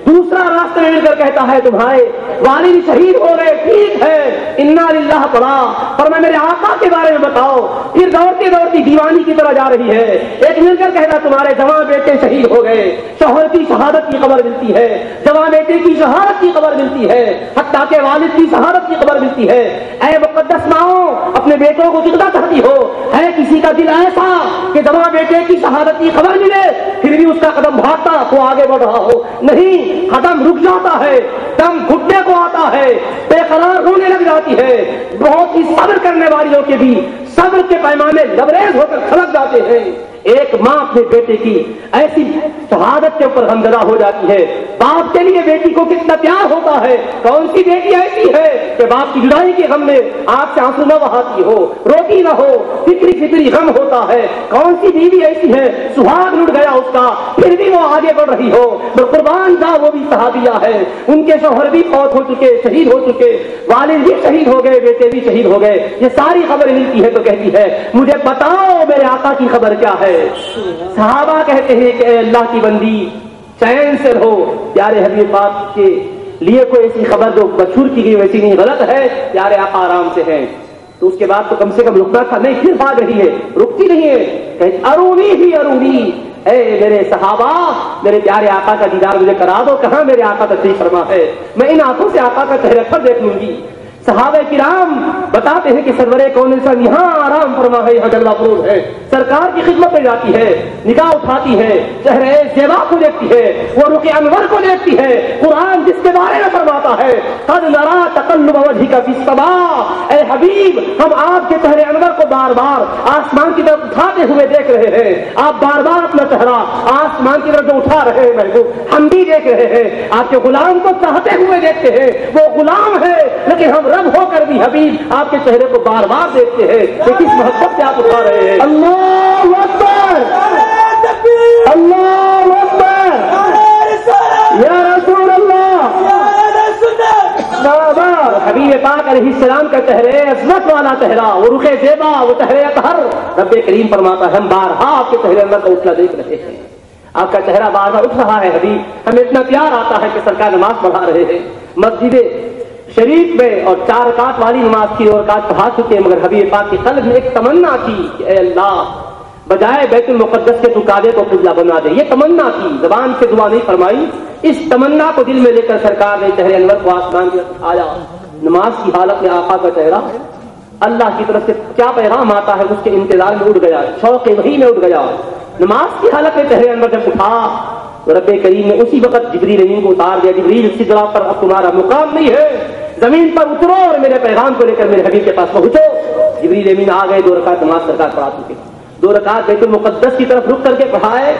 [SPEAKER 1] دوسرا راستے میں مل کر کہتا ہے تمہارے والد شہید ہو گئے۔ ٹھیک ہے، انا للہ پڑا، پر میں میرے آقا کے بارے میں بتاؤ۔ پھر دوڑتی دیوانی کی طرح جا رہی ہے۔ ایک مل کر کہتا تمہارے جوان بیٹے شہید ہو گئے، شوہر کی شہادت کی خبر ملتی ہے، جوان بیٹے کی شہادت کی خبر ملتی ہے، حتیٰ کہ والد کی شہادت کی خبر ملتی ہے۔ اے مقدس ماؤں، اپنے بیٹوں کو کتنا چاہتی ہو؟ ہے کسی کا دل ایسا کہ جوان بیٹے کی شہادت کی خبر ملے پھر بھی اس کا قدم بھاگتا تو آگے بڑھ رہا ہو؟ نہیں، قدم رک جاتا ہے، دم گھٹنے کو آتا ہے، بے قرار رونے لگ جاتی ہے۔ بہت ہی صبر کرنے والیوں کے بھی صبر کے پیمانے لبریز ہو کر کھلک جاتے ہیں۔ ایک ماں اپنے بیٹے کی ایسی شہادت کے اوپر غمزدہ ہو جاتی ہے، باپ کے لیے بیٹی کو کتنا پیار ہوتا ہے. کون سی بیٹی ایسی ہے کہ باپ کی جدائی کے غم میں آنکھ سے آنسو نہ بہاتی ہو, روتی نہ ہو, فکری فکری غم ہوتا ہے. کون سی بیوی ایسی ہے سہاگ لٹ گیا اس کا پھر بھی وہ آگے بڑھ رہی ہو. تو قربان جا وہ بھی صحابیہ ہے, ان کے شوہر بھی فوت ہو چکے, شہید ہو چکے, والد بھی شہید ہو گئے, بیٹے بھی شہید ہو گئے. یہ ساری خبر ملتی ہے تو کہتی ہے مجھے بتاؤ میرے آقا کی خبر کیا ہے. صحابہ کہتے ہیں کہ اے اللہ کی بندی چین سے رہو. پیارے حبیب پاک کے لیے کوئی ایسی خبر جو مشہور کی گئی ویسی نہیں, غلط ہے. پیارے آقا آرام سے ہیں. تو اس کے بعد تو کم سے کم رکنا تھا, نہیں پھر بھاگ رہی ہے, رکتی نہیں ہے. ارونی ہی ارونی, اے میرے صحابہ میرے پیارے آقا کا دیدار مجھے کرا دو. کہاں میرے آقا تشریف فرما ہے, میں ان آنکھوں سے آقا کا چہرہ پر دیکھ لوں گی. صحابہ کرام بتاتے ہیں کہ سرور کون انسان یہاں آرام فرما ہے, یہاں جلوہ فروز ہے. سرکار کی خدمت میں جاتی ہے, نگاہ اٹھاتی ہے, چہرے زیبا کو دیکھتی ہے, وہ رخ انور کو دیکھتی ہے. قرآن جس کے بارے میں فرماتا ہے قد نرا تقلب وجهك في السماء, اے حبیب ہم آپ کے چہرے انور کو بار بار آسمان کی طرف اٹھاتے ہوئے دیکھ رہے ہیں. آپ بار بار اپنا چہرہ آسمان کی طرف جو اٹھا رہے ہیں محبوب, ہم بھی دیکھ رہے ہیں. آپ کے غلام کو چاہتے ہوئے دیکھتے ہیں, وہ غلام ہے لیکن ہم رب ہو کر بھی حبیب آپ کے چہرے کو بار بار دیکھتے ہیں کہ کس محبت سے آپ اٹھا رہے ہیں. اللہ اکبر, اللہ اکبر, یا رسول اللہ. حبیب پاک علیہ السلام کا چہرے عظمت والا چہرہ, وہ رخ زیبا, وہ چہرے اطہر. رب کریم فرماتا ہے ہم بارہا آپ کے چہرے اندر کا اٹھنا دیکھ رہے ہیں. آپ کا چہرہ بار بار اٹھ رہا ہے حبیب. ہمیں اتنا پیار آتا ہے کہ سرکار نماز پڑھا رہے ہیں مسجد شریف میں, اور 4 رکعت والی نماز کی 2 رکعت پڑھا چکے ہیں, مگر حبیب پاک کے قلب میں ایک تمنا تھی کہ اے اللہ بجائے بیت المقدس کے تو کعبے کو قبلہ بنا دے. یہ تمنا تھی, زبان سے دعا نہیں فرمائی. اس تمنا کو دل میں لے کر سرکار نے چہرے انور کو آسمان کی طرف اٹھایا. نماز کی حالت میں آقا کا چہرہ اللہ کی طرف سے کیا پیغام آتا ہے اس کے انتظار میں اٹھ گیا, شوق وحی میں اٹھ گیا. نماز کی حالت میں چہرے انور جب اٹھا تو رب کریم نے اسی وقت جبریل امین کو اتار دیا. جبریل سدرہ پر اب تمہارا مقام نہیں ہے, زمین پر اترو اور میرے پیغام کو لے کر میرے حبیب کے پاس پہنچو. جبریل امین آ گئے, 2 رکعت نماز سرکار پڑھا چکے, 2 رکعت بیت المقدس کی طرف رخ کر کے پڑھائے.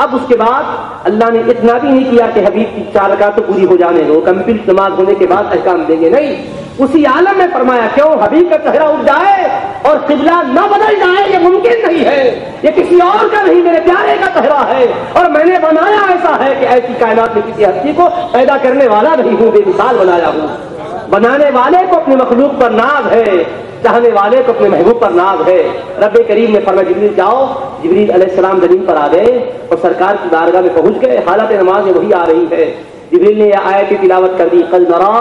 [SPEAKER 1] اب اس کے بعد اللہ نے اتنا بھی نہیں کیا کہ حبیب کی 4 رکعت تو پوری ہو جانے دو, کمپلیٹ نماز ہونے کے بعد احکام دیں گے, نہیں. اسی عالم میں فرمایا کیوں حبیب کا چہرہ اٹھ جائے اور قبلہ نہ بدل جائے یہ ممکن نہیں ہے. یہ کسی اور کا نہیں, میرے پیارے کا چہرہ ہے, اور میں نے بنایا ایسا ہے کہ ایسی کائنات میں کسی ہستی کو پیدا کرنے والا نہیں ہوں, بے مثال بنایا ہوں. بنانے والے کو اپنے مخلوق پر ناز ہے, چاہنے والے کو اپنے محبوب پر ناز ہے. رب کریم نے فرمایا جبریل جاؤ. جبریل علیہ السلام زمین پر آ گئے اور سرکار کی بارگاہ میں پہنچ گئے. حالت نماز میں وہی آ رہی ہے. جبریل نے یہ آیت کی تلاوت کر دی, قد نرا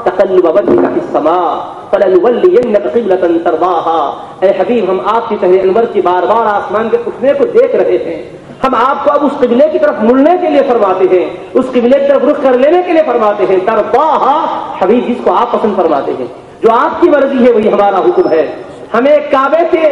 [SPEAKER 1] تقلب وجهك في السماء فلنولينك قبلة ترضاها. اے حبیب ہم آپ کے چہرے انور کی بار بار آسمان کے اٹھنے کو دیکھ رہے ہیں. ہم آپ کو اب اس قبلے کی طرف مڑنے کے لیے فرماتے ہیں, اس قبلے کی طرف رخ کر لینے کے لیے فرماتے ہیں. ترضاها حبیب جس کو آپ پسند فرماتے ہیں, جو آپ کی مرضی ہے وہی ہمارا حکم ہے. ہمیں کعبے سے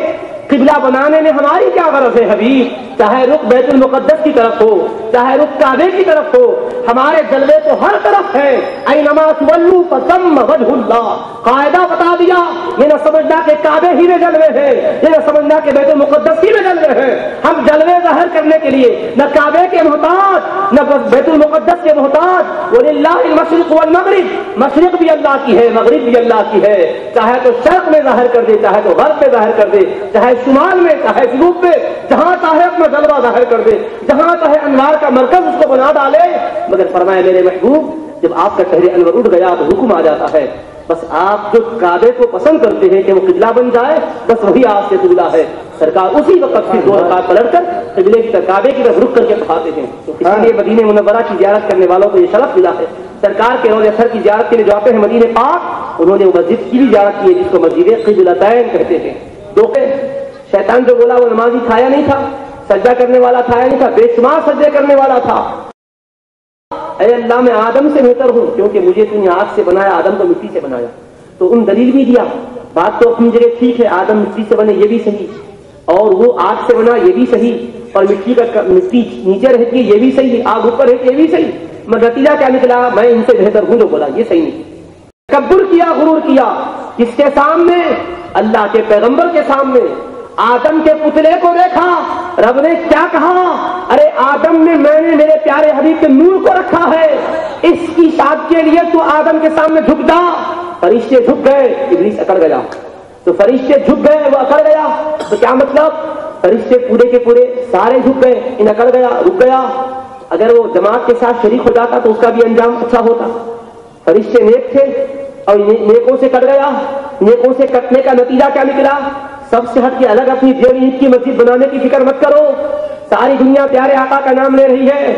[SPEAKER 1] قبلہ بنانے میں ہماری کیا غرض ہے حبیب؟ چاہے رخ بیت المقدس کی طرف ہو, چاہے رخ کعبے کی طرف ہو, ہمارے جلوے تو ہر طرف ہے. اینما تولوا فثم وجہ اللہ. قاعدہ بتا دیا, یہ نہ سمجھنا کہ کعبے ہی میں جلوے ہیں, یہ نہ سمجھنا کہ بیت المقدس ہی میں جلوے ہیں. ہم جلوے ظاہر کرنے کے لیے نہ کعبے کے محتاج نہ بیت المقدس کے محتاج. وللہ المشرق والمغرب, مشرق بھی اللہ کی ہے, مغرب بھی اللہ کی ہے. چاہے تو شرق میں ظاہر کر دے, چاہے تو غرب میں ظاہر کر دے, چاہے شمال میں چاہے جنوب میں, جہاں چاہے اپنا جلوہ ظاہر کر دے, جہاں چاہے انوار کا مرکز اس کو بنا ڈالے. مگر فرمایا میرے محبوب جب آپ کا چہرے انور اٹھ گیا تو حکم آ جاتا ہے, بس آپ جو کعبے کو پسند کرتے ہیں کہ وہ قبلہ بن جائے, بس وہی آپ سے قبلہ ہے. سرکار اسی وقت پھر 2 رکعت پلٹ کر قبلے کی طرف کعبے کی طرف رخ کر کے پڑھاتے ہیں. اس لیے مدینہ منورہ کی زیارت کرنے والوں کو یہ شرف ملا ہے. سرکار کے روضہ اثر کی زیارت کے لیے جو آتے ہیں مدینہ پاک, انہوں نے وہ مسجد کی بھی زیارت کی ہے جس کو مسجد قبلتین کہتے ہیں. شیطان جو بولا وہ نمازی کھایا نہیں تھا, سجدہ کرنے والا کھایا نہیں تھا, بے شمار سجدے کرنے والا تھا. اے اللہ میں آدم سے بہتر ہوں کیونکہ مجھے تو نے آگ سے بنایا, آدم کو مٹی سے بنایا. تو ان دلیل بھی دیا, بات تو اپنی جگہ ٹھیک ہے, آدم مٹی سے بنے یہ بھی صحیح, اور وہ آگ سے بنا یہ بھی صحیح, اور مٹی نیچے رہتی ہے یہ بھی صحیح, آگ اوپر رہتی ہے یہ بھی صحیح. مگر نتیجہ کیا نکلا؟ میں ان سے بہتر ہوں جو بولا یہ صحیح نہیں. تکبر کیا, غرور کیا. کس کے سامنے؟ اللہ کے پیغمبر کے سامنے. آدم کے پتلے کو دیکھا, رب نے کیا کہا؟ ارے
[SPEAKER 2] آدم میں نے میرے پیارے حبیب کے نور کو رکھا ہے، اس کی شاد کے لیے تو آدم کے سامنے جھک جا۔ فرشتے جھک گئے، ابلیس اکڑ گیا۔ تو فرشتے جھک گئے، وہ اکڑ گیا، تو کیا مطلب؟ فرشتے پورے کے پورے سارے جھک گئے، ان اکڑ گیا، رک گیا۔ اگر وہ جماعت کے ساتھ شریک ہو جاتا تو اس کا بھی انجام اچھا ہوتا۔ فرشتے نیک تھے اور نیکوں سے کٹ گیا۔ نیکوں سے کٹنے کا نتیجہ کیا نکلا؟ سب سے ہٹ کے الگ اپنی دیوی عید کی مسجد بنانے کی فکر مت کرو۔ ساری دنیا پیارے آقا کا نام لے رہی ہے،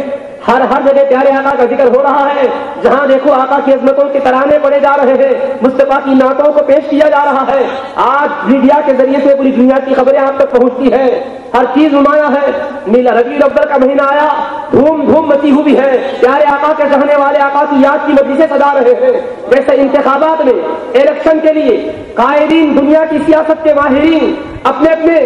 [SPEAKER 2] ہر جگہ پیارے آقا کا ذکر ہو رہا ہے، جہاں دیکھو آقا کی عظمتوں کے ترانے پڑے جا رہے ہیں، مصطفیٰ کی نعتوں کو پیش کیا جا رہا ہے۔ آج میڈیا کے ذریعے سے پوری دنیا کی خبریں آپ تک پہنچتی ہے، ہر چیز نمایاں ہے۔ میلا ربیع الاول کا مہینہ آیا، دھوم دھوم مچی ہوئی ہے، پیارے آقا کے چاہنے والے آقا کی یاد کی مجلسیں سجا رہے ہیں۔ جیسے انتخابات میں الیکشن کے لیے قائدین، دنیا کی سیاست کے ماہرین اپنے اپنے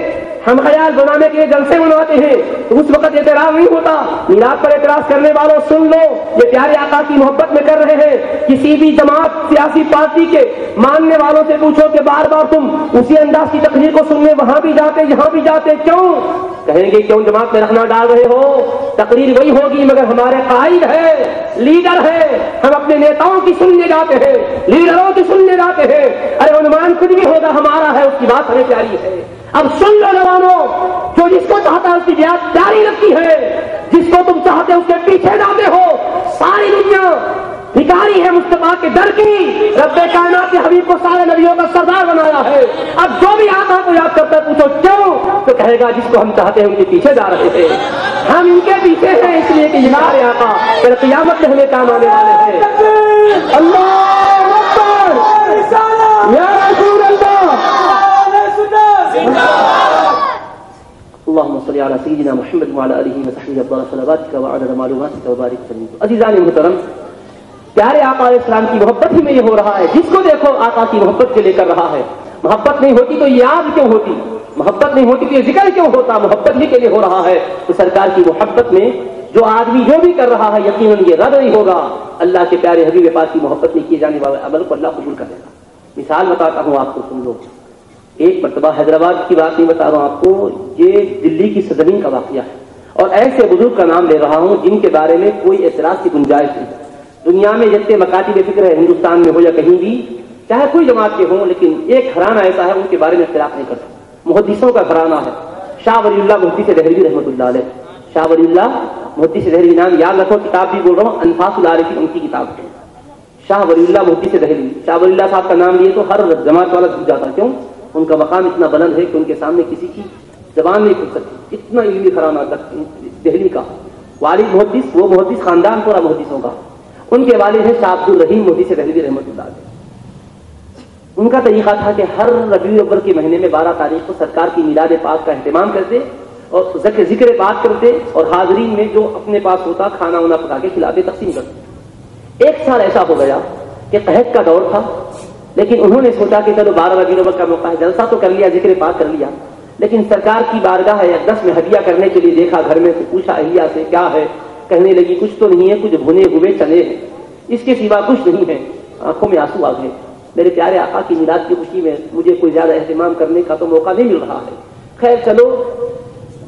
[SPEAKER 2] ہم خیال بنانے کے لیے جلسے مناتے ہیں، تو اس وقت اعتراض نہیں ہوتا۔ میلاد پر اعتراض کرنے والوں سن لو، یہ پیارے آقا کی محبت میں کر رہے ہیں۔ کسی بھی جماعت سیاسی پارٹی کے ماننے والوں سے پوچھو کہ بار بار تم اسی انداز کی تقریر کو سننے وہاں بھی جاتے یہاں بھی جاتے کیوں؟ کہیں گے کیوں جماعت میں رکھنا ڈال رہے ہو؟ تقریر وہی ہوگی مگر ہمارے قائد ہے، لیڈر ہے، ہم اپنے نیتاؤں کی سننے جاتے ہیں، لیڈروں کی سننے جاتے ہیں۔ ارے عنوان کچھ بھی ہوگا ہمارا ہے، اس کی بات ہمیں پیاری ہے۔ اب سن لو جوانوں، جو جس کو چاہتا ہے اس کی بات پیاری لگتی ہے، جس کو تم چاہتے ہو اس کے پیچھے جاتے ہو۔ ساری دنیا بھکاری ہے مصطفیٰ کے در کی، رب کائنات کے حبیب کو سارے نبیوں کا سردار بنایا ہے۔ اب جو بھی آقا کو یاد کرتا ہے پوچھو کیوں، تو کہے گا جس کو ہم چاہتے ہیں ان کے پیچھے جا رہے ہیں، ہم ان کے پیچھے ہیں اس لیے کہ یہ ہمارے آقا پھر قیامت میں ہمیں کام آنے والے ہیں۔ اللہ اکبر، یا رسول اللہ، اللهم صل على سيدنا محمد وعلى آله وصحبه افضل صلواتك وعدد معلوماتك وبارك وسلم۔ عزیزان محترم، پیارے آقا علیہ السلام کی محبت ہی میں یہ ہو رہا ہے۔ جس کو دیکھو آقا کی محبت سے لے کر رہا ہے۔ محبت نہیں ہوتی تو یاد کیوں ہوتی؟ محبت نہیں ہوتی تو یہ ذکر کیوں ہوتا؟ محبت ہی کے لیے ہو رہا ہے۔ تو سرکار کی محبت میں جو آدمی جو بھی کر رہا ہے یقیناً یہ رد نہیں ہوگا۔ اللہ کے پیارے حبیب پاک کی محبت میں کیے جانے والے عمل کو اللہ قبول کر لے گا۔ مثال بتاتا ہوں آپ کو، سن لو۔ ایک مرتبہ حیدرآباد کی بات نہیں بتا رہا ہوں آپ کو، یہ دلی کی سرزمین کا واقعہ ہے، اور ایسے بزرگ کا نام لے رہا ہوں جن کے بارے میں کوئی اعتراض کی گنجائش نہیں۔ دنیا میں جتنے مکاتب فکر ہے، ہندوستان میں ہو یا کہیں بھی، چاہے کوئی جماعت کے ہوں، لیکن ایک گھرانہ ایسا ہے ان کے بارے میں اختلاف نہیں کرتا۔ محدثوں کا گھرانہ ہے، شاہ ولی اللہ محدث دہلوی رحمۃ اللہ علیہ۔ شاہ ولی اللہ محدث دہلوی، نام یاد رکھو، کتاب بھی بول رہا ہوں، انفاس العارفین ان کی کتاب ہے۔ شاہ ولی اللہ محدث دہلوی، شاہ ولی اللہ صاحب کا نام لیے تو ہر جماعت والا جھک جاتا، کیوں؟ ان کا مقام اتنا بلند ہے کہ ان کے سامنے کسی کی زبان نہیں کھل سکتی، اتنا علمی گھرانہ دہلی کا۔ والد محدث، وہ محدث خاندان پورا محدثوں کا۔ ان کے والد ہیں شاہ عبد الرحیم محدث دہلوی رحمۃ اللہ علیہ۔ ان کا طریقہ تھا کہ ہر ربیع الاول کے مہینے میں 12 تاریخ کو سرکار کی میلاد پاک کا اہتمام کرتے اور ذکر پاک کرتے، اور حاضرین میں جو اپنے پاس ہوتا کھانا وانا پکا کے کھلاتے، تقسیم کرتے۔ ایک سال ایسا ہو گیا کہ قحط کا دور تھا، لیکن انہوں نے سوچا کہ چلو 12 ربیع الاول کا موقع ہے، جلسہ تو کر لیا، ذکر پاک کر لیا، لیکن سرکار کی بارگاہ اقدس میں ہدیہ کرنے کے لیے دیکھا، گھر میں سے پوچھا اہلیہ سے کیا ہے، کہنے لگی کچھ تو نہیں ہے، کچھ بھنے ہوئے چنے ہیں، اس کے سوا کچھ نہیں ہے۔ آنکھوں میں آنسو آ گئے۔ میرے پیارے آقا کی میلاد کی خوشی میں مجھے کوئی زیادہ اہتمام کرنے کا تو موقع نہیں مل رہا ہے۔ خیر چلو،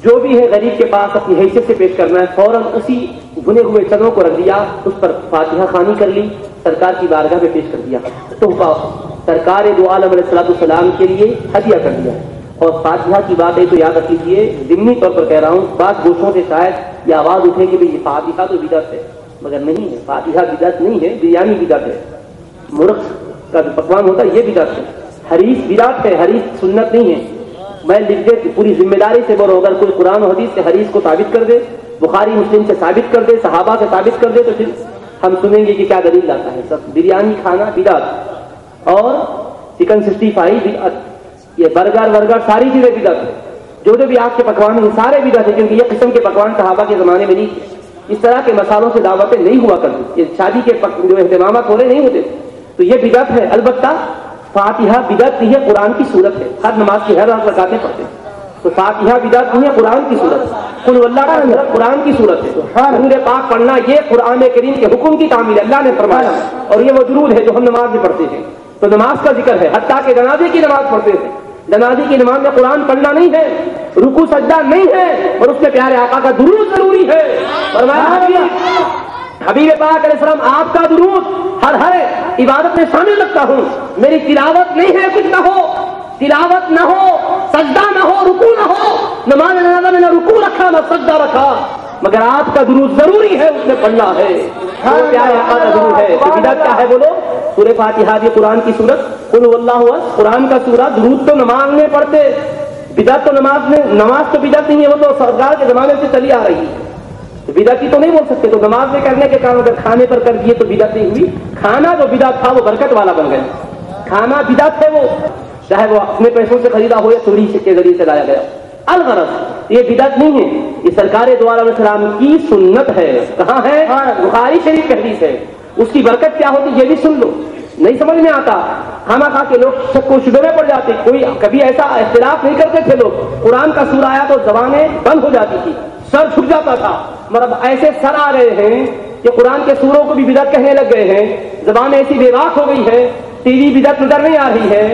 [SPEAKER 2] جو بھی ہے غریب کے پاس اپنی حیثیت سے پیش کرنا ہے، فوراً اسی بھنے ہوئے چنوں کو رکھ دیا، اس پر فاتحہ خوانی کر لی، سرکار کی بارگاہ میں پیش کر دیا، تحفہ سرکار دو عالم علیہ السلام کے لیے ہدیہ کر دیا۔ اور فاتحہ کی بات ہے تو یاد رکھ لیجیے، ضمنی طور پر کہہ رہا ہوں، بعض گوشوں سے شاید یہ آواز اٹھے کہ یہ فاتحہ تو بدعت ہے، مگر نہیں ہے، فاتحہ بدعت نہیں ہے، بریانی بدعت ہے، مرغ کا جو پکوان ہوتا ہے یہ بدعت ہے، حریث بدعت ہے، حریث سنت نہیں ہے۔ میں لکھ دے پوری ذمہ داری سے بولو، اگر کوئی قرآن و حدیث سے حریث کو ثابت کر دے، بخاری مسلم سے ثابت کر دے، صحابہ سے ثابت کر دے، تو پھر ہم سنیں گے کہ کیا دلیل لاتا ہے۔ سب بریانی کھانا بدعت، اور چکن 65 بدعت، یہ برگر ساری چیزیں بدعت ہے۔ جو بھی آپ کے پکوان ہیں سارے بدعت ہے، کیونکہ یہ قسم کے پکوان صحابہ کے زمانے میں نہیں تھے، اس طرح کے مسالوں سے دعوتیں نہیں ہوا کرتی، یہ شادی کے جو اہتمامات ہو رہے نہیں ہوتے، تو یہ بدعت ہے۔ البتہ فاتحہ بدعت نہیں ہے، قرآن کی صورت ہے، ہر نماز کی ہر رات رکعتیں پڑھتے ہیں، تو فاتحہ بدعت نہیں ہے، قرآن کی صورت ہے، قل واللہ کا صورت قرآن کی صورت ہے۔ درود پاک پڑھنا یہ قرآن کریم کے حکم کی تعمیل اللہ نے فرمایا، اور یہ وہ درود ہے جو ہم نماز میں پڑھتے ہیں، تو نماز کا ذکر ہے، حتیٰ کہ جنازے کی نماز پڑھتے ہیں جنازے کی نماز میں قرآن پڑھنا نہیں ہے، رکوع سجدہ نہیں ہے، اور اس میں پیارے آقا کا درود ضروری ہے۔ فرمایا حبیب پاک علیہ السلام آپ کا درود ہر عبادت میں شامل رکھتا ہوں، میری تلاوت نہیں ہے کچھ نہ ہو، تلاوت نہ ہو، سجدہ نہ ہو، رکوع نہ ہو، نماز جنازہ میں نہ رکوع رکھا نہ سجدہ رکھا، مگر آپ کا درود ضروری ہے، اس میں پڑھنا ہے، وہ پیارے آقا کا درود ہے۔ تو بدعت کیا ہے بولو؟ سورہ فاتحہ بھی قرآن کی سورت، قل هو اللہ احد قرآن کا سورہ، درود تو نماز میں پڑھتے، بدعت تو نماز تو بدعت نہیں ہے، وہ تو سرکار کے زمانے سے چلی آ رہی ہے، تو بدعتی تو نہیں بول سکتے۔ تو نماز میں کرنے کے کام اگر کھانے پر کر دیے تو بدعت نہیں ہوئی، کھانا جو بدعت تھا وہ برکت والا بن گیا، کھانا بدعت ہے، وہ چاہے وہ اپنے پیسوں سے خریدا ہو یا چوری کے ذریعے سے لایا گیا۔ الغرض یہ بدعت نہیں ہے، یہ سرکار دو عالم السلام کی سنت ہے۔ کہاں ہے؟ بخاری شریف کی حدیث ہے، اس کی برکت کیا ہوتی یہ بھی سن لو۔ نہیں سمجھ میں آتا، کھانا کھا کے لوگ شک و شبے میں پڑ جاتے، کوئی کبھی ایسا اختلاف نہیں کرتے تھے لوگ، قرآن کا سورہ آیا تو زبانیں بند ہو جاتی تھی، سر جھک جاتا تھا، مگر ایسے سر آ رہے ہیں کہ قرآن کے سوروں کو بھی بدعت کہنے لگ گئے ہیں، زبانیں ایسی بے باک ہو گئی ہے، ٹی وی بدعت نظر نہیں آ رہی ہے،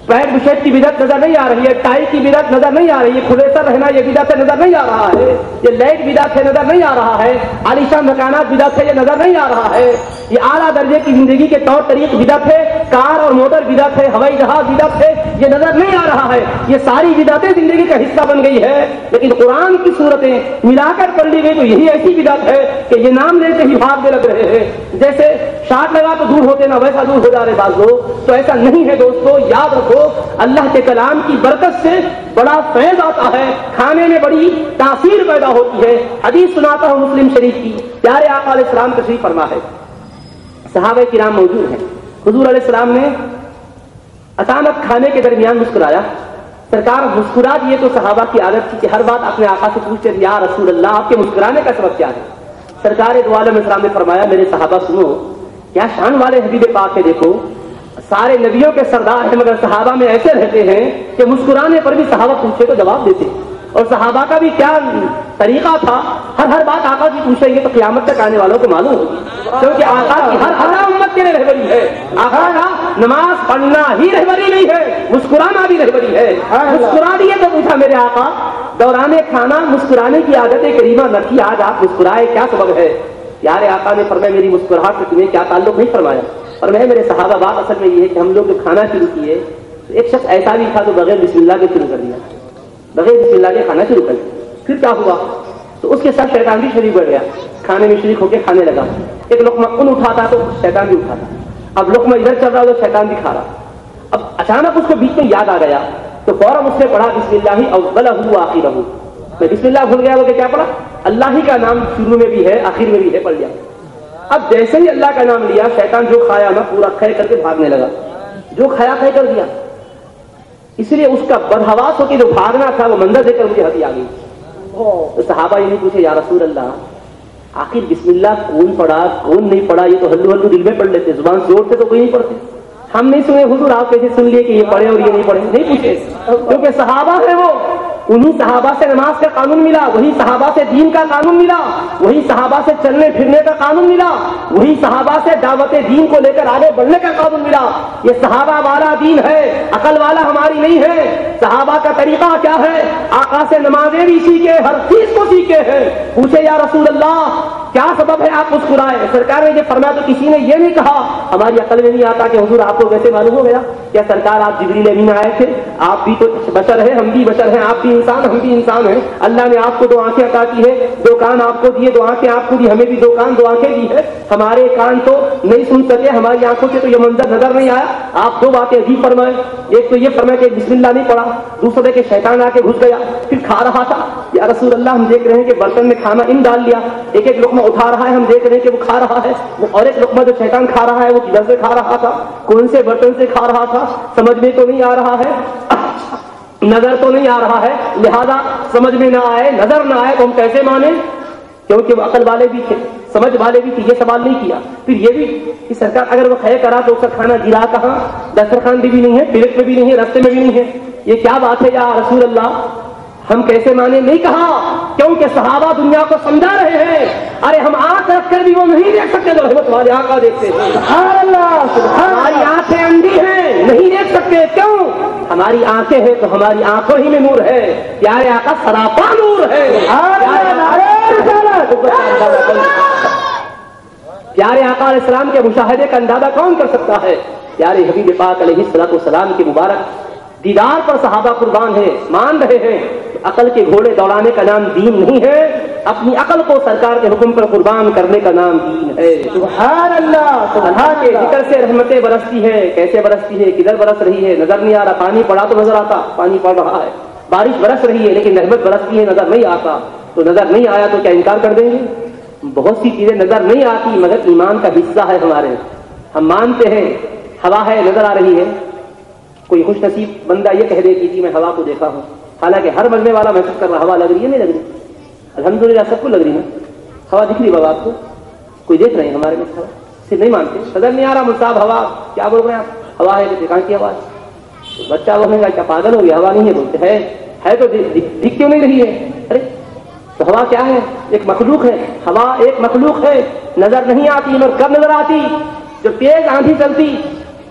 [SPEAKER 2] پیر بشیٹ کی بدعت نظر نہیں آ رہی ہے، ٹائی کی بدعت نظر نہیں آ رہی ہے، کھلے سر رہنا یہ بدعت ہے نظر نہیں آ رہا ہے، یہ لائٹ بدعت ہے نظر نہیں آ رہا ہے، عالیشان مکانات بدعت ہے یہ نظر نہیں آ رہا ہے، یہ اعلیٰ درجے کی زندگی کے طور طریق بدعت ہے، کار اور موٹر بدعت ہے، ہوائی جہاز بدعت ہے یہ نظر نہیں آ رہا ہے، یہ ساری بدعتیں زندگی کا حصہ بن گئی ہے، لیکن قرآن کی صورتیں ملا کر پڑھ لی گئی تو یہی ایسی بدعت ہے کہ یہ نام لیتے ہی بھاگنے لگ رہے ہیں، جیسے شاٹ لگا تو دور ہوتے نا ویسا دور ہو جا رہے بعض لوگ، تو ایسا نہیں ہے دوستو، یاد رکھو اللہ کے کلام کی برکت سے بڑا فیض آتا ہے، کھانے میں بڑی تاثیر پیدا ہوتی ہے۔ حدیث سناتا ہوں مسلم شریف کی، پیارے آقا علیہ السلام تشریف فرما ہے، صحابہ کرام موجود ہیں، حضور علیہ السلام نے اچانک کھانے کے درمیان مسکرایا، سرکار مسکرا دیے تو صحابہ کی عادت تھی کہ ہر بات اپنے آقا سے پوچھتے تھے، یا رسول اللہ آپ کے مسکرانے کا سبب کیا ہے؟ سرکار دو عالم السلام نے فرمایا، میرے صحابہ سنو، کیا شان والے حبیب پاک ہے، دیکھو سارے نبیوں کے سردار ہیں مگر صحابہ میں ایسے رہتے ہیں کہ مسکرانے پر بھی صحابہ پوچھے تو جواب دیتے، اور صحابہ کا بھی کیا طریقہ تھا، ہر بات آقا کی پوچھیں گے تو قیامت تک آنے والوں کو معلوم ہوگی، کیونکہ آقا کی ہر امت کے لیے رہبری ہے، آقا کا نماز پڑھنا ہی رہبری نہیں ہے، مسکرانا بھی رہبری ہے۔ مسکرا دیے تو پوچھا میرے آقا دوران کھانا مسکرانے کی عادت کریمہ نہ تھی، آج آپ مسکرائے کیا سبب ہے؟ پیارے آقا نے فرمایا میری مسکراہٹ سے تمہیں کیا تعلق؟ نہیں فرمایا، اور میرے صحابہ بات اصل میں یہ ہے کہ ہم لوگ جو کھانا شروع کیے تو ایک شخص ایسا بھی تھا جو بغیر بسم اللہ کے شروع کر دیا، بغیر بسم اللہ کے کھانا شروع کر دیا، پھر کیا ہوا تو اس کے ساتھ شیطان بھی شریک بڑھ گیا، کھانے میں شریک ہو کے کھانے لگا، ایک لقمہ ان اٹھاتا تو شیطان بھی اٹھاتا، اب لقمہ ادھر چل رہا تو شیطان بھی کھا رہا، اب اچانک اس کو بیچ میں یاد آ گیا تو فوراً اس نے پڑھا بسم اللہ اولہ وآخرہ، میں بسم اللہ بھول گیا وہ کہ کیا پڑھا؟ اللہ ہی کا نام شروع میں بھی ہے آخر میں بھی ہے، پڑھ لیا۔ اب جیسے ہی اللہ کا نام لیا شیطان جو کھایا نا پورا کھے کر کے بھاگنے لگا، جو کھایا کھے کر دیا، اس لیے اس کا بدحواس ہو کے جو بھاگنا تھا وہ منظر دیکھ کر مجھے ہنسی آ گئی۔ تو صحابہ یہ نہیں پوچھے یا رسول اللہ آخر بسم اللہ کون پڑھا کون نہیں پڑھا، یہ تو ہلو ہلو دل میں پڑھ لیتے، زبان سے جوڑتے تو کوئی نہیں پڑھتے، ہم نہیں سنے حضور آپ کیسے سن لیے کہ یہ پڑھے اور یہ نہیں پڑھے؟ نہیں پوچھے، کیونکہ صحابہ ہیں وہ، انہی صحابہ سے نماز کا قانون ملا، وہی صحابہ سے دین کا قانون ملا، وہی صحابہ سے چلنے پھرنے کا قانون ملا، وہی صحابہ سے دعوت دین کو لے کر آگے بڑھنے کا قانون ملا۔ یہ صحابہ والا دین ہے، عقل والا ہماری نہیں ہے۔ صحابہ کا طریقہ کیا ہے؟ آقا سے نمازیں بھی سیکھے، ہر چیز کو سیکھے ہیں۔ پوچھے یا رسول اللہ کیا سبب ہے آپ مسکرائے؟ سرکار نے یہ فرمایا تو کسی نے یہ نہیں کہا، ہماری عقل میں نہیں آتا کہ حضور آپ کو ویسے معلوم ہو گیا کیا سرکار آپ جبریل امین آئے تھے، آپ بھی تو بشر ہیں ہم بھی بشر ہیں، آپ بھی انسان ہم بھی انسان ہیں، اللہ نے آپ کو دو آنکھیں عطا کی ہے، دو کان آپ کو دیے، دو آنکھیں آپ کو دی، ہمیں بھی دو کان دو آنکھیں دی ہے، ہمارے کان تو نہیں سن سکے، ہماری آنکھوں سے تو یہ منظر نظر نہیں آیا، آپ دو باتیں عجیب فرمائے، ایک تو یہ فرمائے کہ بسم اللہ نہیں پڑھا، دوسرے کہ شیطان آ کے گھس گیا، پھر کھا رہا تھا، یا رسول اللہ ہم دیکھ رہے ہیں کہ برتن میں کھانا ان ڈال لیا، ایک ایک لقمہ اٹھا رہا ہے، ہم دیکھ رہے ہیں کہ وہ کھا رہا ہے، اور ایک لقمہ جو شیطان کھا رہا ہے وہ کدھر سے کھا رہا تھا، کون سے برتن سے کھا رہا تھا، سمجھ میں تو نہیں آ رہا ہے، نظر تو نہیں آ رہا ہے، لہذا سمجھ میں نہ آئے نظر نہ آئے تو ہم کیسے مانیں؟ کیونکہ وہ عقل والے بھی تھے، سمجھ والے بھی تھے، یہ سوال نہیں کیا۔ پھر یہ بھی کہ سرکار اگر وہ کھے کرا تو اس کا کھانا گرا کہاں؟ دسترخوان بھی نہیں ہے، پلیٹ میں بھی نہیں ہے، رستے میں بھی نہیں ہے، یہ کیا بات ہے یا رسول اللہ ہم کیسے مانے؟ نہیں کہا، کیونکہ صحابہ دنیا کو سمجھا رہے ہیں، ارے ہم آنکھ رکھ کر بھی وہ نہیں دیکھ سکتے جو رحمت والے آقا دیکھتے ہیں، سبحان اللہ، ہماری آنکھیں اندھی ہیں نہیں دیکھ سکتے سکتے. کیوں؟ ہماری آنکھیں ہیں تو ہماری آنکھوں ہی میں نور ہے. پیارے آقا سراپا نور ہے. پیارے آقا علیہ السلام کے مشاہدے کا اندازہ کون کر سکتا ہے؟ پیارے حبیب پاک علیہ الصلوۃ والسلام کے مبارک دیدار پر صحابہ قربان ہیں، مان رہے ہیں. عقل کے گھوڑے دوڑانے کا نام دین نہیں ہے، اپنی عقل کو سرکار کے حکم پر قربان کرنے کا نام دین ہے. سبحان اللہ. اللہ کے ذکر سے رحمتیں برستی ہے. کیسے برستی ہے؟ کدھر برس رہی ہے؟ نظر نہیں آ رہا. پانی پڑا تو نظر آتا، پانی پڑ رہا ہے. بارش برس رہی ہے لیکن رحمت برستی ہے، نظر نہیں آتا. تو نظر نہیں آیا تو کیا انکار کر دیں گے؟ بہت سی چیزیں نظر نہیں آتی مگر ایمان کا حصہ ہے ہمارے. ہم مانتے ہیں ہوا ہے، نظر آ رہی ہے. کوئی خوش نصیب بندہ یہ کہہ دے کہ جی میں ہوا کو دیکھا ہوں، حالانکہ ہر مجمع والا محسوس کر رہا ہوا لگ رہی ہے نہیں لگ رہی. الحمدللہ سب کو لگ رہی نا ہوا. دکھ رہی بابا آپ کو؟ کوئی دیکھ رہے ہیں ہمارے میں ہوا؟ صرف نہیں مانتے. نظر نہیں آ رہا مصعب ہوا کیا بول رہے ہیں آپ؟ ہوا ہے تو کہاں کی آواز؟ بچہ بولنے کا کیا پاگل ہو گیا؟ ہوا نہیں ہے بولتے ہے تو دکھ کیوں نہیں رہی ہے؟ ارے تو ہوا کیا ہے؟ ایک مخلوق ہے. ہوا ایک مخلوق ہے، نظر نہیں آتی. مگر کب نظر آتی؟ جب تیز آندھی چلتی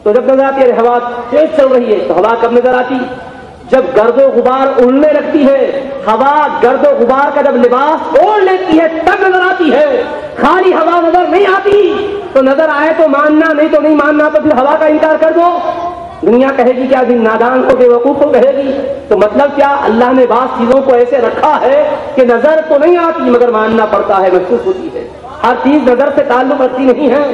[SPEAKER 2] تو جب نظر آتی ہے ہوا تیز چل رہی ہے. تو ہوا کب نظر آتی؟ جب گرد و غبار اڑنے لگتی ہے. ہوا گرد و غبار کا جب لباس اوڑھ لیتی ہے تب نظر آتی ہے. خالی ہوا نظر نہیں آتی. تو نظر آئے تو ماننا، نہیں تو نہیں ماننا. تو پھر ہوا کا انکار کر دو. دنیا کہے گی کیا دن نادان کو بے وقوف کو کہے گی. تو مطلب کیا؟ اللہ نے بعض چیزوں کو ایسے رکھا ہے کہ نظر تو نہیں آتی مگر ماننا پڑتا ہے، محسوس ہوتی ہے. ہر چیز نظر سے تعلق رکھتی نہیں ہے.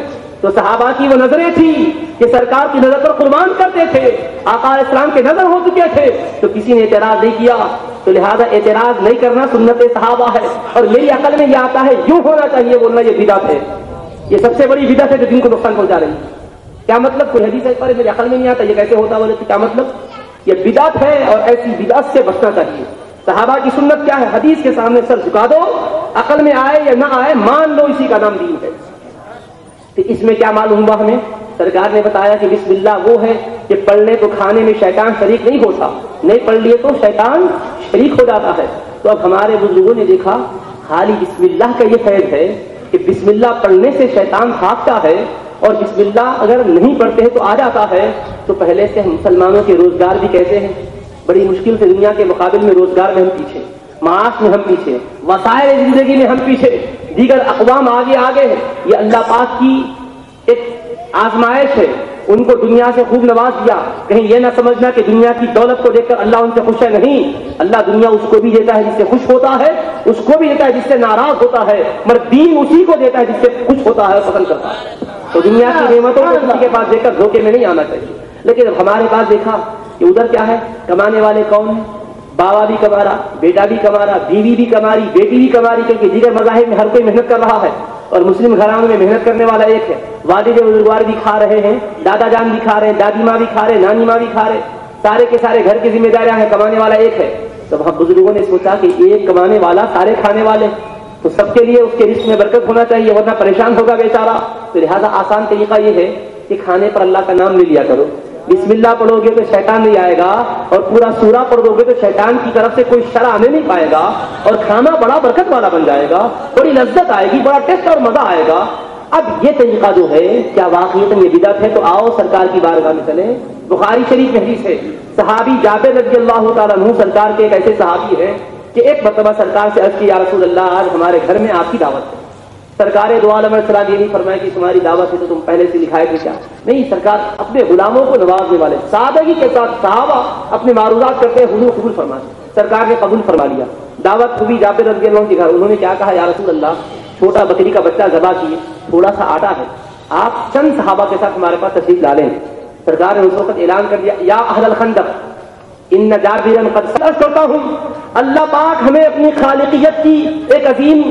[SPEAKER 2] تو صحابہ کی وہ نظریں تھی کہ سرکار کی نظر پر قربان کرتے تھے. آقا علیہ السلام کے نظر ہو چکے تھے تو کسی نے اعتراض نہیں کیا. تو لہذا اعتراض نہیں کرنا سنت صحابہ ہے. اور میری عقل میں یہ آتا ہے یوں ہونا چاہیے بولنا یہ بدعت ہے. یہ سب سے بڑی بدعت ہے جو دین کو نقصان پہنچا رہی ہے. کیا مطلب؟ کوئی حدیث ہے پر میری عقل میں نہیں آتا یہ کیسے ہوتا بولے تو کیا مطلب؟ یہ بدعت ہے اور ایسی بدعت سے بچنا چاہیے. صحابہ کی سنت کیا ہے؟ حدیث کے سامنے سر جھکا دو، عقل میں آئے یا نہ آئے مان لو، اسی کا نام دین ہے. تو اس میں کیا معلوم ہوا ہمیں؟ سرکار نے بتایا کہ بسم اللہ وہ ہے کہ پڑھنے تو کھانے میں شیطان شریک نہیں ہوتا، نہیں پڑھ لیے تو شیطان شریک ہو جاتا ہے. تو اب ہمارے بزرگوں نے دیکھا خالی بسم اللہ کا یہ فیض ہے کہ بسم اللہ پڑھنے سے شیطان بھاگتا ہے، اور بسم اللہ اگر نہیں پڑھتے ہیں تو آ جاتا ہے. تو پہلے سے مسلمانوں کے روزگار بھی کیسے ہیں؟ بڑی مشکل سے دنیا کے مقابل میں روزگار میں ہم پیچھے، معاش میں ہم پیچھے، وسائل زندگی میں ہم پیچھے، دیگر اقوام آگے آگے ہیں. یہ اللہ پاک کی ایک آزمائش ہے. ان کو دنیا سے خوب نواز دیا. کہیں یہ نہ سمجھنا کہ دنیا کی دولت کو دیکھ کر اللہ ان سے خوش ہے. نہیں، اللہ دنیا اس کو بھی دیتا ہے جس سے خوش ہوتا ہے، اس کو بھی دیتا ہے جس سے ناراض ہوتا ہے، مگر دین اسی کو دیتا ہے جس سے خوش ہوتا ہے، پسند کرتا ہے. تو دنیا کی نعمتوں کو کسی کے پاس دیکھ کر دھوکے میں نہیں آنا چاہیے. لیکن اب ہمارے پاس دیکھا کہ ادھر کیا ہے؟ کمانے والے کون ہیں؟ بابا بھی کما رہا، بیٹا بھی کما رہا، بیوی بھی کما رہی، بیٹی بھی کما رہی. کیونکہ دیگر مذاہب میں ہر کوئی محنت کر رہا ہے اور مسلم گھرانوں میں محنت کرنے والا ایک ہے. والد بزرگوار بھی کھا رہے ہیں، دادا جان بھی کھا رہے ہیں، دادی ماں بھی کھا رہے ہیں، نانی ماں بھی کھا رہے ہیں. سارے کے سارے گھر کی ذمہ داریاں ہیں، کمانے والا ایک ہے. تو ہم بزرگوں نے سوچا کہ ایک کمانے والا سارے کھانے والے، تو سب کے لیے اس کے رزق میں برکت ہونا چاہیے ورنہ پریشان ہوگا بیچارہ. تو لہذا آسان طریقہ یہ ہے کہ کھانے پر اللہ کا نام لے لیا کرو. بسم اللہ پڑھو گے تو شیطان نہیں آئے گا، اور پورا سورہ پڑھ دو گے تو شیطان کی طرف سے کوئی شر آنے نہیں پائے گا، اور کھانا بڑا برکت والا بن جائے گا، بڑی لذت آئے گی، بڑا ٹیسٹ اور مزہ آئے گا. اب یہ طریقہ جو ہے کیا واقعیتاً یہ بدعت ہے؟ تو آؤ سرکار کی بارگاہ میں چلیں. بخاری شریف میں حدیث ہے، صحابی جابر رضی اللہ تعالیٰ عنہ سرکار کے ایک ایسے صحابی ہیں کہ ایک مرتبہ سرکار سے عرض کی یا رسول اللہ آج ہمارے گھر میں آپ کی دعوت ہے. سرکار دو عالم علیہ السلام یہ نہیں فرمایا کہ تمہاری دعوت ہے تو تم پہلے سے لکھائے تھے کیا؟ نہیں، سرکار اپنے غلاموں کو نوازنے والے، سادگی کے ساتھ صحابہ اپنے معروضات کرتے ہیں، حضور قبول فرمائے. سرکار نے قبول فرما لیا. دعوت ہوئی جابر رضی اللہ عنہ کے گھر. انہوں نے کیا کہا؟ یا رسول اللہ چھوٹا بکری کا بچہ ذبح کیے، تھوڑا سا آٹا ہے، آپ چند صحابہ کے ساتھ ہمارے پاس تشریف لا لیں. سرکار نے اس وقت اعلان کر دیا یا اہل الخندق ان جابرا قد سألت کرتا ہوں. اللہ پاک ہمیں اپنی خالقیت کی ایک عظیم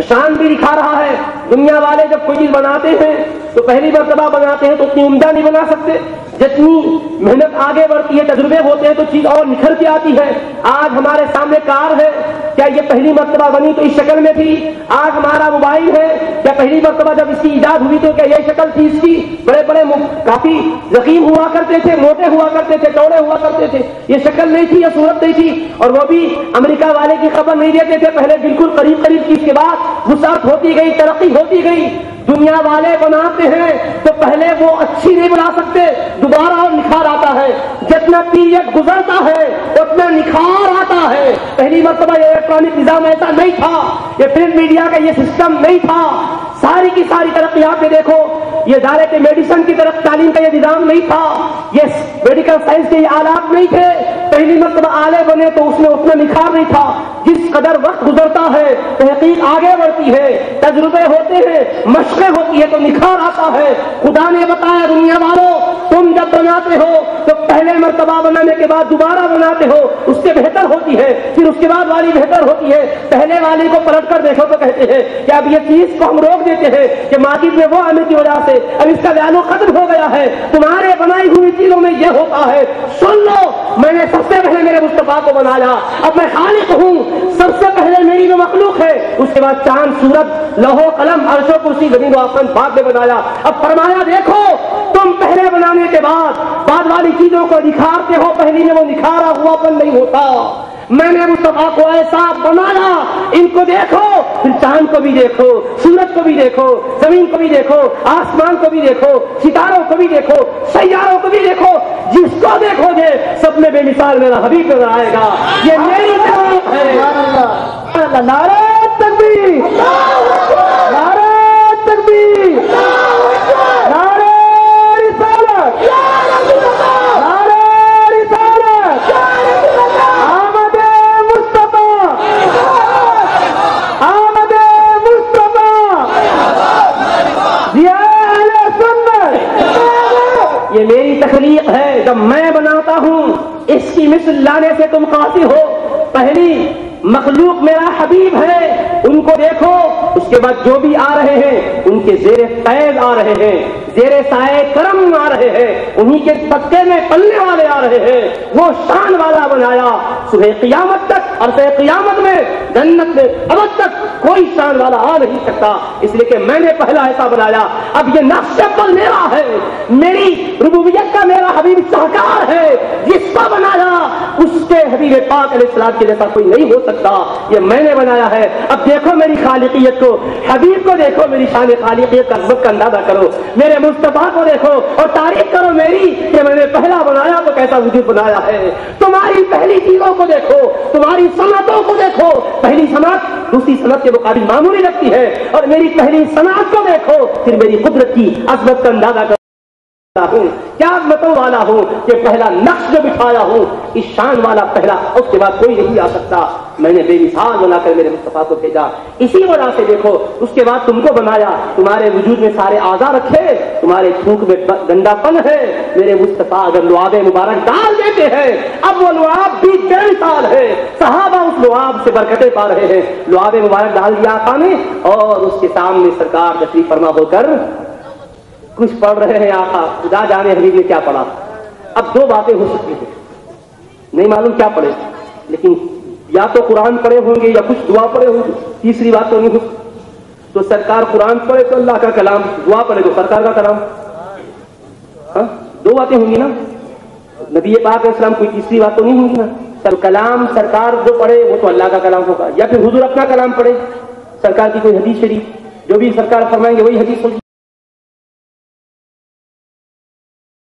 [SPEAKER 2] شان بھی دکھا رہا ہے. دنیا والے جب کوئی چیز بناتے ہیں تو پہلی مرتبہ بناتے ہیں تو اتنی عمدہ نہیں بنا سکتے. جتنی محنت آگے بڑھتی ہے، تجربے ہوتے ہیں تو چیز اور نکھر کے آتی ہے. آج ہمارے سامنے کار ہے، کیا یہ پہلی مرتبہ بنی تو اس شکل میں تھی؟ آج ہمارا موبائل ہے، کیا پہلی مرتبہ جب اس کی ایجاد ہوئی تو کیا یہ شکل تھی اس کی؟ بڑے بڑے کافی ضخیم ہوا کرتے تھے، موٹے ہوا کرتے تھے، چوڑے ہوا کرتے تھے. یہ شکل نہیں تھی، یہ صورت نہیں تھی. اور وہ بھی امریکہ والے کی خبر نہیں دیتے تھے پہلے، بالکل قریب قریب کی. اس کے بعد وسعت ہوتی گئی، ترقی ہوتی گئی. دنیا والے بناتے ہیں تو پہلے وہ اچھی نہیں بنا سکتے، دوبارہ اور نکھار آتا ہے، جتنا پیریڈ گزرتا ہے اتنا نکھار آتا ہے۔ پہلی مرتبہ یہ الیکٹرانک نظام ایسا نہیں تھا، یہ پرنٹ میڈیا کا یہ سسٹم نہیں تھا، ساری کی ساری ترقیات میں دیکھو، یہ ڈائریکٹ میڈیسن کی طرف تعلیم کا یہ نظام نہیں تھا، یہ میڈیکل سائنس کے یہ آلات نہیں تھے، پہلی مرتبہ آلے بنے تو اس میں اتنا نکھار نہیں تھا۔ جس قدر وقت گزرتا ہے تحقیق آگے بڑھتی ہے، تجربے ہوتے ہیں، مشقیں ہوتی ہے تو نکھار آتا ہے۔ خدا نے بتایا دنیا والوں تم جب بناتے ہو تو پہلے مرتبہ بنانے کے بعد دوبارہ بناتے ہو، اس سے بہتر ہوتی ہے، پھر اس کے بعد والی بہتر ہوتی ہے۔ پہلے والی کو پلٹ کر دیکھو تو کہتے ہیں کہ اب یہ چیز کو ہم روک دیتے ہیں کہ مارکیٹ میں وہ آنے کی وجہ سے اب اس کا ویلو ختم ہو گیا ہے، تمہارے بنائی ہوئی چیزوں میں یہ ہوتا ہے۔ سن لو، میں نے سب سے پہلے میرے مصطفیٰ کو بنایا، اب میں خالق ہوں، سب سے پہلے میری جو مخلوق ہے، اس کے بعد چاند سورج لوح و قلم عرش و کرسی زمین و آسمان بعد میں بنایا۔ اب فرمایا دیکھو تم پہلے بنانے کے بعد والی چیزوں کو نکھارتے ہو، پہلی میں وہ نکھارا ہوا پن نہیں ہوتا۔ میں نے مصطفیٰ کو ایسا بنایا، ان کو دیکھو، پھر چاند کو بھی دیکھو، سورج کو بھی دیکھو، زمین کو بھی دیکھو، آسمان کو بھی دیکھو، ستاروں کو بھی دیکھو، سیاروں کو بھی دیکھو، جس کو دیکھو گے سب میں بے مثال میرا حبیب نظر آئے گا۔ یہ میری تحقیق ہے۔ نعرہ تکبیر، نعرہ تکبیر، نعرہ رسالت، نعرہ رسالت، آمد مصطفیٰ، آمد مصطفیٰ، ضیاء اہل سنت۔ یہ میری تخلیق ہے، جب میں بناتا ہوں اس کی مثل لانے سے تم قاصر ہو۔ پہلی مخلوق میرا حبیب ہے، ان کو دیکھو، اس کے بعد جو بھی آ رہے ہیں ان کے زیر فیض آ رہے ہیں، زیر سائے کرم آ رہے ہیں، انہی کے صدقے میں پلنے والے آ رہے ہیں۔ وہ شان والا بنایا، صبح قیامت تک عرصہ قیامت میں جنت میں ابد تک کوئی شان والا آ نہیں سکتا، اس لیے کہ میں نے پہلا ایسا بنایا۔ اب یہ نقش پر میرا ہے، میری ربوبیت کا میرا حبیب شاہکار ہے، جس کو بنایا اس کے حبیب پاک علیہ السلام کے جیسا کوئی نہیں ہو سکتا، یہ میں نے بنایا ہے۔ اب دیکھو میری خالقیت کو، حبیب کو دیکھو، میری شان خالقیت کا عظمت کا اندازہ کرو، میرے مصطفیٰ کو دیکھو اور تعریف کرو میری کہ میں نے پہلا بنایا تو کیسا وجود بنایا ہے۔ تمہاری پہلی چیزوں کو دیکھو، تمہاری صنعتوں کو دیکھو، پہلی صنعت دوسری صنعت کے مقابل معمولی لگتی ہے، اور میری پہلی صنعت کو دیکھو، پھر میری قدرت کی عظمت کا اندازہ کرو۔ ہوں کیا عظمتوں والا ہوں کہ پہلا نقش جو بٹھایا ہوں، اس شان والا پہلا، اس کے بعد کوئی نہیں آ سکتا۔ میں نے بے مثال بنا کر میرے مصطفیٰ کو بھیجا، اسی وجہ سے دیکھو اس کے بعد تم کو بنایا، تمہارے وجود میں سارے اعضاء رکھے، تمہارے تھوک میں گندا پن ہے، میرے مصطفیٰ اگر لعاب مبارک ڈال دیتے ہیں، اب وہ لعاب بھی بے مثال ہے، صحابہ اس لعاب سے برکتیں پا رہے ہیں۔ لعاب مبارک ڈال دیا آقا نے، اور اس کے سامنے سرکار تشریف فرما ہو کر کچھ پڑھ رہے ہیں آقا، خدا جانے حبیب نے کیا پڑھا۔ اب دو باتیں ہو سکتی ہیں، نہیں معلوم کیا پڑھے، لیکن یا تو قرآن پڑھے ہوں گے یا کچھ دعا پڑھے ہوں گے، تیسری بات تو نہیں ہو سکتی۔ تو سرکار قرآن پڑھے تو اللہ کا کلام، دعا پڑھے تو سرکار کا کلام، ہاں دو باتیں ہوں گی نا، نبی پاک علیہ السلام کوئی تیسری بات تو نہیں ہوگی نا۔ سر کلام سرکار جو پڑھے وہ تو اللہ کا کلام ہوگا، یا پھر حضور اپنا کلام پڑھے، سرکار کی کوئی حدیث شریف جو بھی سرکار فرمائیں گے وہی حدیث ہوگی۔